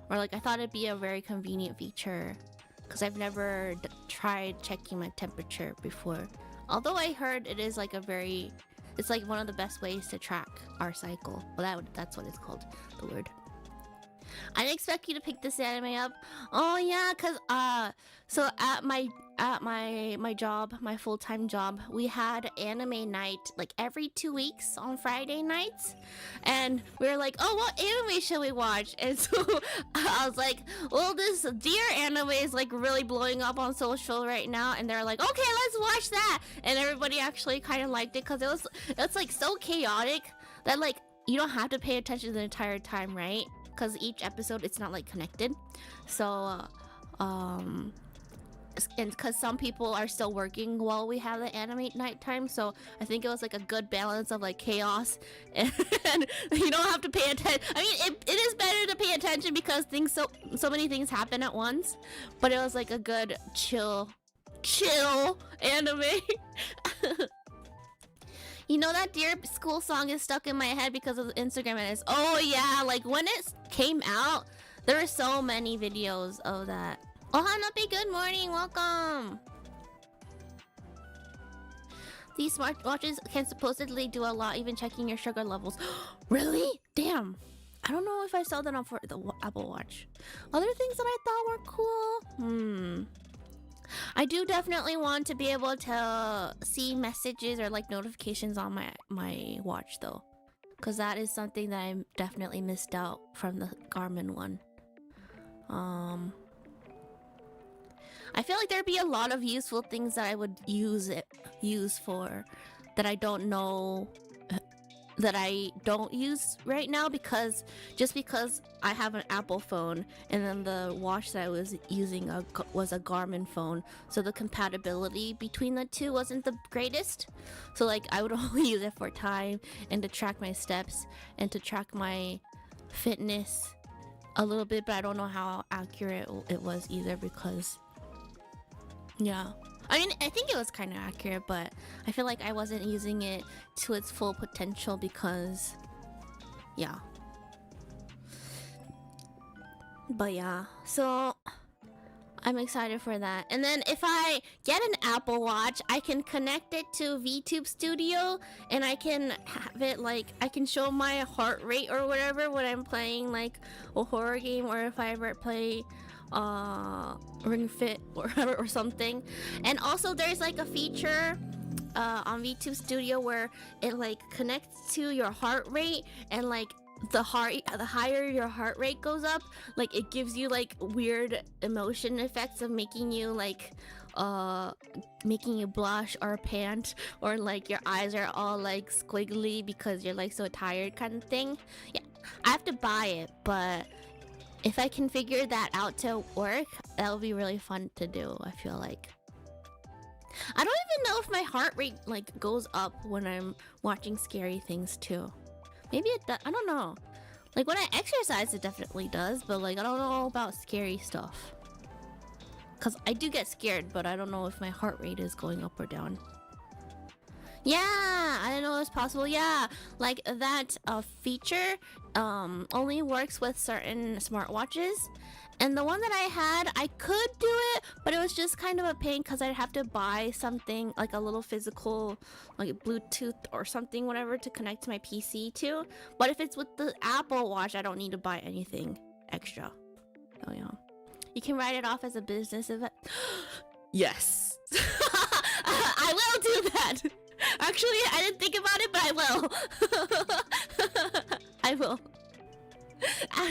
Or like I thought it'd be a very convenient feature because I've never tried checking my temperature before. Although I heard it is like it's like one of the best ways to track our cycle. Well, that's what it's called, the word. I didn't expect you to pick this anime up. Oh yeah, cause so at my job, my full-time job, we had anime night like every 2 weeks on Friday nights, and we were like, oh, what anime should we watch? And so I was like, well, this Deer anime is like really blowing up on social right now, and they're like, okay, let's watch that. And everybody actually kind of liked it because it's like so chaotic that like you don't have to pay attention the entire time, right? Because each episode it's not like connected, so and because some people are still working while we have the anime nighttime, so I think it was like a good balance of like chaos and you don't have to pay attention. I mean, it is better to pay attention because so many things happen at once, but it was like a good chill anime. You know that Dear School song is stuck in my head because of Instagram, and it's, oh yeah, like when it came out, there were so many videos of that. Oh, Nopi, good morning, welcome! These smartwatches can supposedly do a lot, even checking your sugar levels. Really? Damn! I don't know if I saw that on for the Apple Watch. Other things that I thought were cool? I do definitely want to be able to see messages or like notifications on my watch though, because that is something that I definitely missed out from the Garmin one. I feel like there'd be a lot of useful things that I would use for that I don't know that I don't use right now because I have an Apple phone and then the watch that I was using was a Garmin phone, so the compatibility between the two wasn't the greatest. So like I would only use it for time and to track my steps and to track my fitness a little bit, but I don't know how accurate it was either because yeah. I mean, I think it was kind of accurate, but I feel like I wasn't using it to its full potential because, yeah. But yeah, so I'm excited for that. And then if I get an Apple Watch, I can connect it to VTube Studio, and I can have it like, I can show my heart rate or whatever when I'm playing like a horror game, or if I ever play Ring Fit or something. And also there's like a feature on VTube Studio where it like connects to your heart rate, and like the higher your heart rate goes up, like it gives you like weird emotion effects of making you like making you blush or pant, or like your eyes are all like squiggly because you're like so tired kind of thing. Yeah, I have to buy it, but if I can figure that out to work, that'll be really fun to do. I feel like I don't even know if my heart rate like goes up when I'm watching scary things too. Maybe it does. I don't know. Like when I exercise, it definitely does, but like I don't know about scary stuff. Cause I do get scared, but I don't know if my heart rate is going up or down. Yeah, I didn't know it was possible. Yeah, like that feature only works with certain smartwatches. And the one that I had, I could do it, but it was just kind of a pain because I'd have to buy something like a little physical, like Bluetooth or something, whatever, to connect to my PC too. But if it's with the Apple Watch, I don't need to buy anything extra. Oh yeah. You can write it off as a business event. Yes. I will do that. Actually, I didn't think about it, but I will. I will.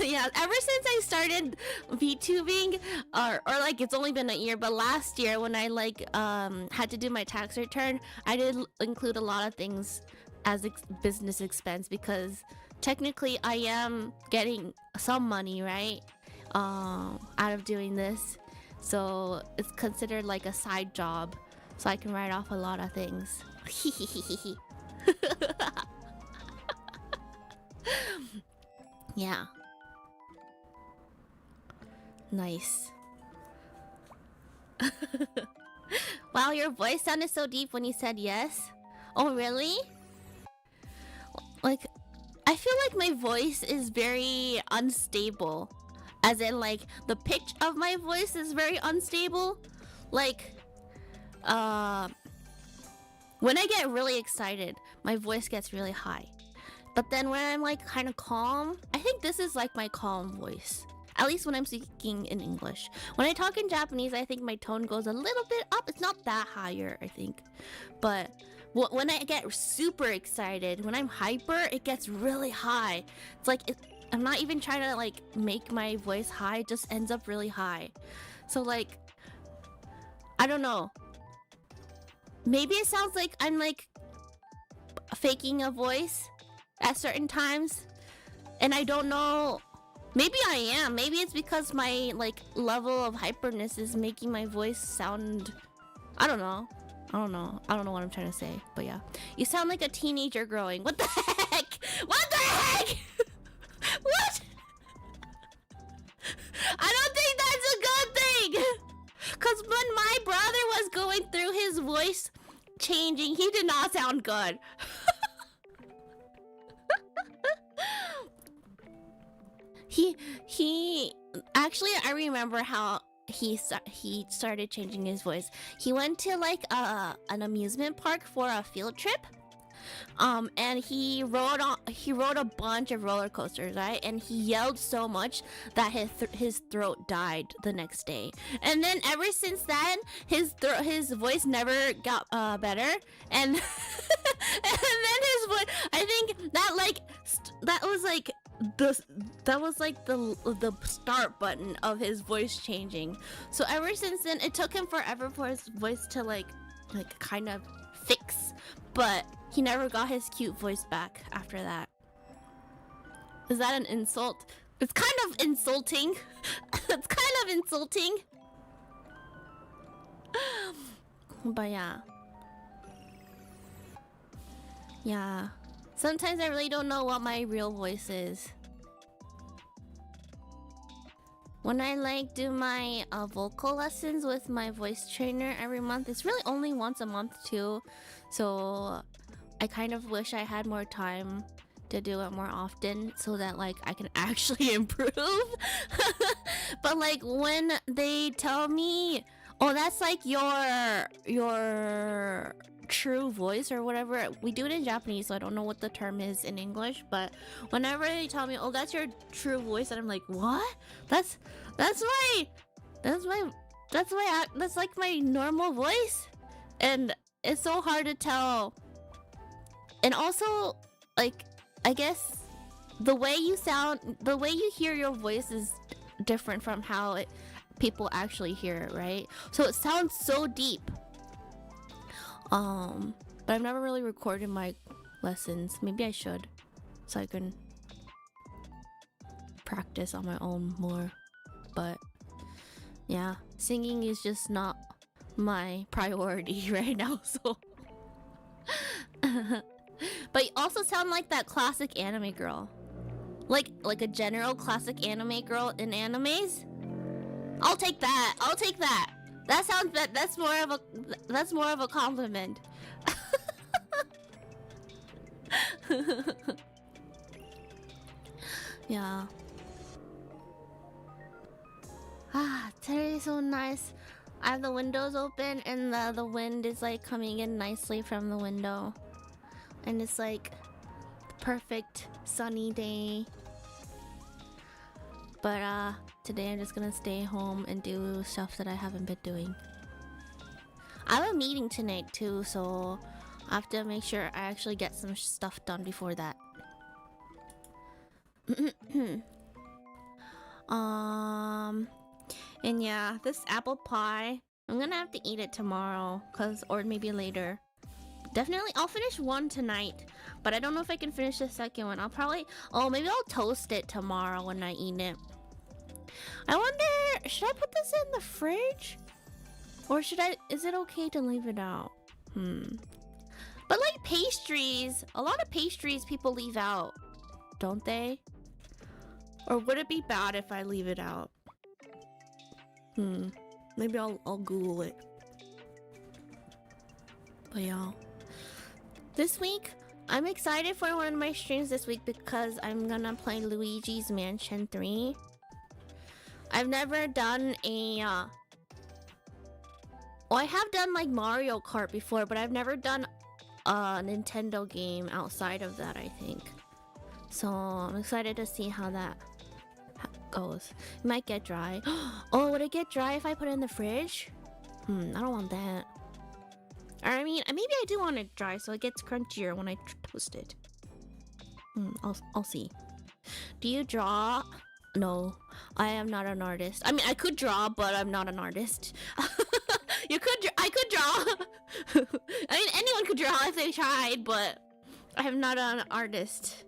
Yeah, ever since I started VTubing, or like it's only been a year, but last year when I like had to do my tax return, I did include a lot of things as business expense, because technically I am getting some money, right, out of doing this, so it's considered like a side job, so I can write off a lot of things. Yeah. Nice. Wow, your voice sounded so deep when you said yes. Oh, really? Like, I feel like my voice is very unstable. As in, like, the pitch of my voice is very unstable. Like, when I get really excited, my voice gets really high. But then when I'm like kind of calm, I think this is like my calm voice. At least when I'm speaking in English. When I talk in Japanese, I think my tone goes a little bit up. It's not that higher, I think. But when I get super excited, when I'm hyper, it gets really high. It's like, I'm not even trying to like make my voice high. It just ends up really high. So like, I don't know. Maybe it sounds like I'm like faking a voice at certain times, and I don't know, maybe I am, maybe it's because my like level of hyperness is making my voice sound, I don't know what I'm trying to say, but yeah, you sound like a teenager growing. What the heck? What the heck? What? I don't think that's a good thing, because when my brother was going through his voice changing, he did not sound good. He actually, I remember how he started changing his voice. He went to like an amusement park for a field trip, and he rode a bunch of roller coasters, right? And he yelled so much that his throat died the next day. And then ever since then, his voice never got better. And and then his voice, I think that was like the start button of his voice changing. So ever since then, it took him forever for his voice to like kind of fix, but he never got his cute voice back after that. Is that an insult? It's kind of insulting. It's kind of insulting. But yeah. Yeah. Sometimes I really don't know what my real voice is. When I like do my vocal lessons with my voice trainer every month, it's really only once a month too. So I kind of wish I had more time to do it more often so that like I can actually improve. But like when they tell me, oh, that's like your true voice or whatever, we do it in Japanese, so I don't know what the term is in English, but whenever they tell me, oh, that's your true voice, and I'm like, what? That's like my normal voice, and it's so hard to tell. And also, like, I guess the way you hear your voice is different from how people actually hear it, right? So it sounds so deep. But I've never really recorded my lessons. Maybe I should, so I can practice on my own more. But yeah, singing is just not my priority right now, so. But you also sound like that classic anime girl. Like a general classic anime girl in animes. I'll take that. I'll take that. That sounds that's more of a compliment. Yeah. Ah, today is so nice. I have the windows open and the wind is like coming in nicely from the window. And it's like the perfect sunny day. But today I'm just gonna stay home and do stuff that I haven't been doing. I have a meeting tonight too, so I have to make sure I actually get some stuff done before that. And yeah, this apple pie, I'm gonna have to eat it tomorrow, or maybe later. Definitely, I'll finish one tonight, but I don't know if I can finish the second one. Maybe I'll toast it tomorrow when I eat it. I wonder, should I put this in the fridge? Or is it okay to leave it out? But like pastries, a lot of pastries people leave out, don't they? Or would it be bad if I leave it out? Maybe I'll Google it. But yeah. This week, I'm excited for one of my streams this week because I'm gonna play Luigi's Mansion 3. I've never done a... Well, I have done like Mario Kart before, but I've never done a Nintendo game outside of that, I think. So I'm excited to see how that goes. It might get dry. Oh, would it get dry if I put it in the fridge? I don't want that. Or I mean, maybe I do want it dry so it gets crunchier when I toast it. I'll see. Do you draw? No, I am not an artist. I mean, I could draw, but I'm not an artist. I could draw. I mean, anyone could draw if they tried, but I am not an artist.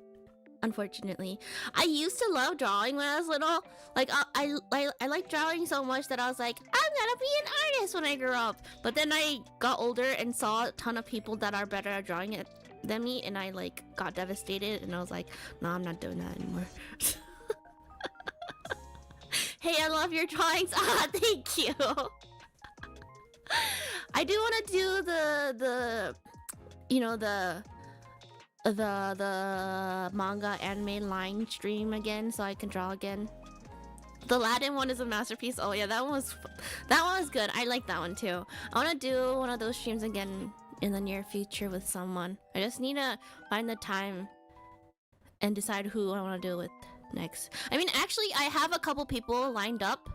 Unfortunately, I used to love drawing when I was little. Like I like drawing so much that I was like, I'm gonna be an artist when I grew up. But then I got older and saw a ton of people that are better at drawing it than me, and I like got devastated, and I was like, no, I'm not doing that anymore. Hey, I love your drawings. Ah, thank you. I do want to do the manga anime line stream again, so I can draw again. The Latin one is a masterpiece. Oh yeah, that one was good. I like that one too. I want to do one of those streams again in the near future with someone. I just need to find the time and decide who I want to do it with next. I mean, actually, I have a couple people lined up,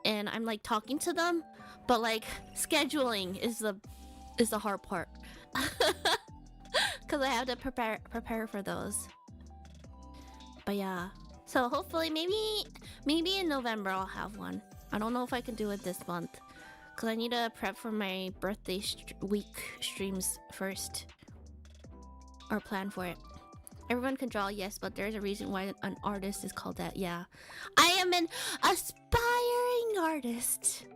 and I'm like talking to them, but like scheduling is the hard part. Because I have to prepare for those. But yeah, so hopefully maybe in November I'll have one. I don't know if I can do it this month because I need to prep for my birthday week streams first, or plan for it. Everyone can draw, yes, but there's a reason why an artist is called that. Yeah, I am an aspiring artist.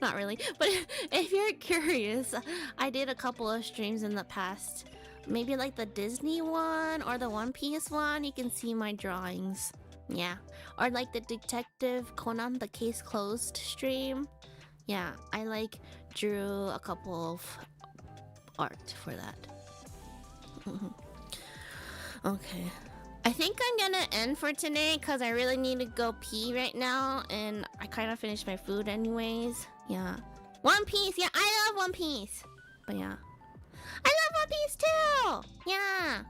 Not really, but if you're curious, I did a couple of streams in the past. Maybe like the Disney one or the One Piece one. You can see my drawings. Yeah, or like the Detective Conan the Case Closed stream. Yeah, I like drew a couple of art for that. Okay. I think I'm gonna end for today because I really need to go pee right now, and I kind of finished my food anyways. Yeah. One Piece. Yeah, I love One Piece. But yeah. I love One Piece too! Yeah.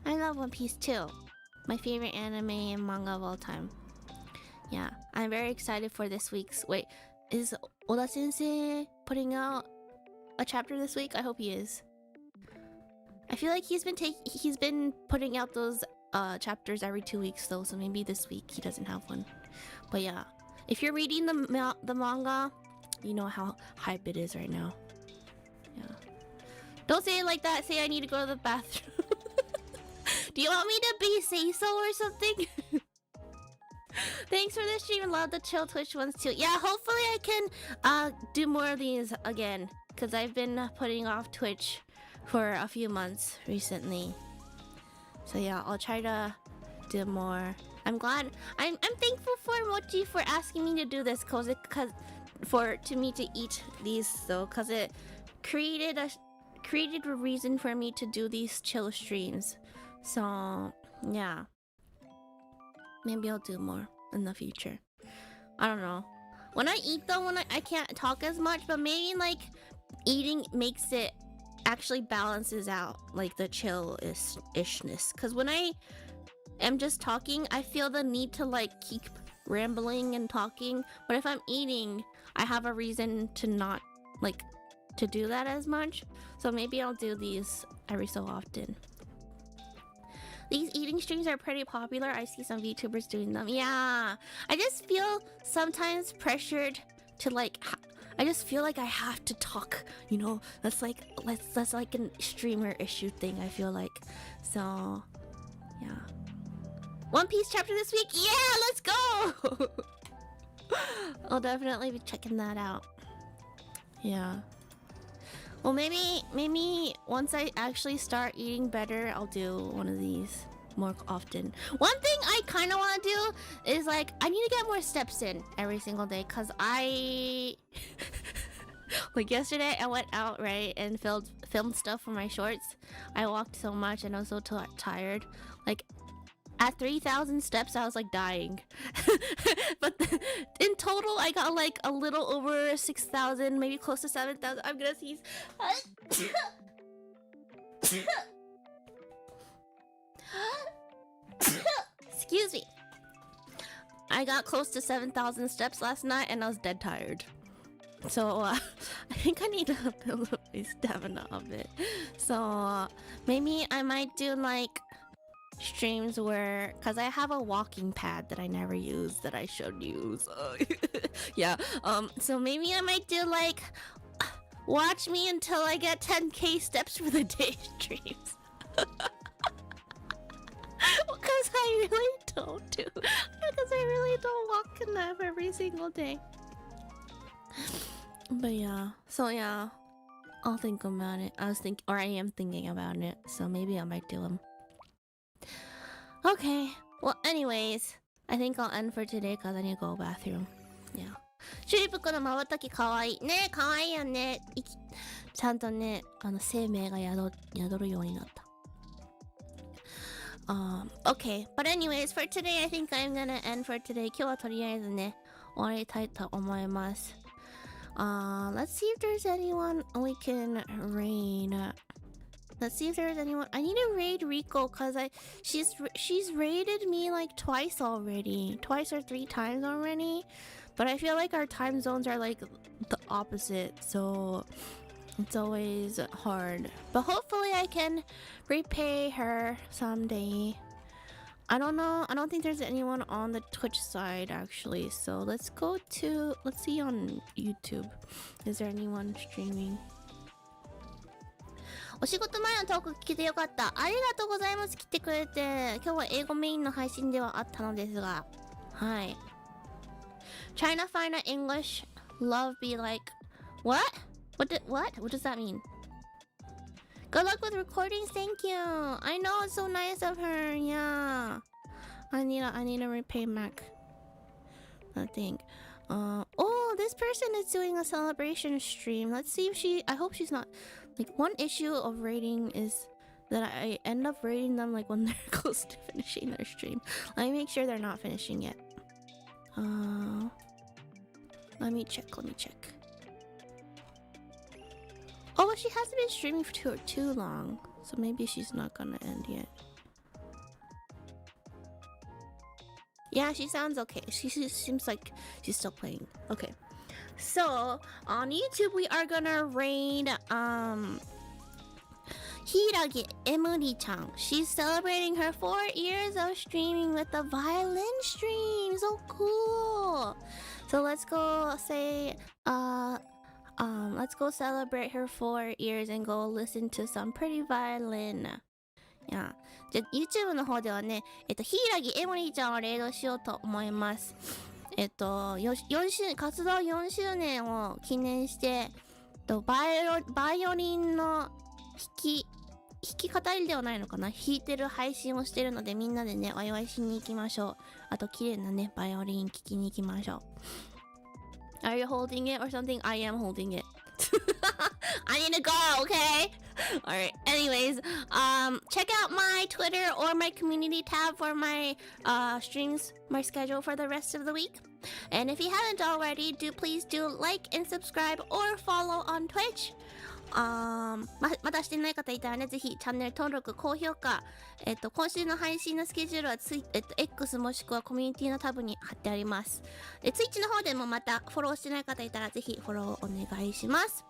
I love One Piece too. My favorite anime and manga of all time. Yeah. I'm very excited for this week's... Wait, is Oda Sensei putting out a chapter this week? I hope he is. I feel like he's been putting out those chapters every 2 weeks though, so maybe this week he doesn't have one. But yeah, if you're reading the manga, you know how hype it is right now. Yeah. Don't say it like that. Say I need to go to the bathroom. Do you want me to be say-so or something? Thanks for the stream. Love the chill Twitch ones too. Yeah, hopefully I can do more of these again, because I've been putting off Twitch for a few months recently. So yeah, I'll try to do more. I'm glad. I'm thankful for Mochi for asking me to do this, cause to me to eat these though, cause it created a reason for me to do these chill streams. So yeah, maybe I'll do more in the future. I don't know. When I eat though, I can't talk as much, but maybe like eating makes it actually balances out like the chill-ishness, because when I am just talking, I feel the need to like keep rambling and talking, but if I'm eating, I have a reason to not like to do that as much. So maybe I'll do these every so often. These eating streams are pretty popular. I see some VTubers doing them. Yeah, I just feel sometimes pressured to like I just feel like I have to talk, you know. That's like a streamer issue thing, I feel like. So yeah, One Piece chapter this week. Yeah, let's go. I'll definitely be checking that out. Yeah. Well, maybe once I actually start eating better, I'll do one of these more often. One thing I kind of want to do is like I need to get more steps in every single day, because I like yesterday I went out, right, and filmed stuff for my shorts. I walked so much and I was so tired. Like at 3,000 steps I was like dying. But in total I got like a little over 6,000, maybe close to 7,000. I'm gonna sneeze. Excuse me. I got close to 7,000 steps last night and I was dead tired. So I think I need to build up my stamina a bit. So maybe I might do like streams where, because I have a walking pad that I never use that I should use. Yeah. So maybe I might do like watch me until I get 10k steps for the day streams. Because I really don't do. Because I really don't walk enough every single day. But yeah. So yeah, I'll think about it. I am thinking about it. So maybe I might do them. Okay. Well, anyways, I think I'll end for today because I need to go to the bathroom. Yeah. シュリプクの瞬きかわいいね。かわいいよね。ちゃんとね、生命が宿るようになった。Okay, but anyways, for today, I think I'm gonna end for today. 今日はとりあえずね、終わりたいと思います。Let's see if there's anyone we can raid. Let's see if there's anyone. I need to raid Rico because she's raided me like twice already. Twice or 3 times already. But I feel like our time zones are like the opposite, so it's always hard. But hopefully I can repay her someday. I don't know. I don't think there's anyone on the Twitch side actually. So let's see on YouTube. Is there anyone streaming? お仕事前のトーク聞けてよかった。ありがとうございます。来てくれて。今日は英語メインの配信ではあったのですが。はい。Trying to find an English love be like what? What does that mean? Good luck with recordings. Thank you. I know, it's so nice of her. Yeah. I need to repay Mac. I think. Oh, this person is doing a celebration stream. Let's see if I hope she's not. Like, one issue of rating is that I end up rating them like when they're close to finishing their stream. Let me make sure they're not finishing yet. Let me check. Oh, she hasn't been streaming for too long, so maybe she's not gonna end yet. Yeah, she sounds okay. She seems like she's still playing. Okay. So, on YouTube, we are gonna rate, Hiragi Emuri-chan. She's celebrating her 4 years of streaming with a violin stream. So cool. So let's go say, let's go celebrate her 4 years and go listen to some pretty violin. Yeah. じゃあ YouTube の方ではね、柊エモリーちゃんを例動しようと思います。活動4周年を記念して、バイオリンの弾き語りではないのかな、弾いてる配信をしてるので、みんなでね、お祝いしに行きましょう。あと、綺麗なね、バイオリン聴きに行きましょう。Are you holding it or something? I am holding it. I need to go, okay? Alright, anyways, check out my Twitter or my community tab for my streams, my schedule for the rest of the week. And if you haven't already, please do like and subscribe or follow on Twitch. まだしてない方いたらね、ぜひチャンネル登録、高評価、今週の配信のスケジュールはX もしくはコミュニティのタブに貼ってあります。Twitch の方でもまたフォローしてない方いたらぜひフォローお願いします。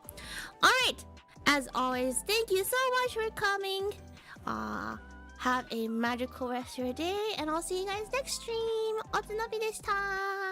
Alright, as always, thank you so much for coming. Have a magical rest of your day, and I'll see you guys next stream. おつのびでした。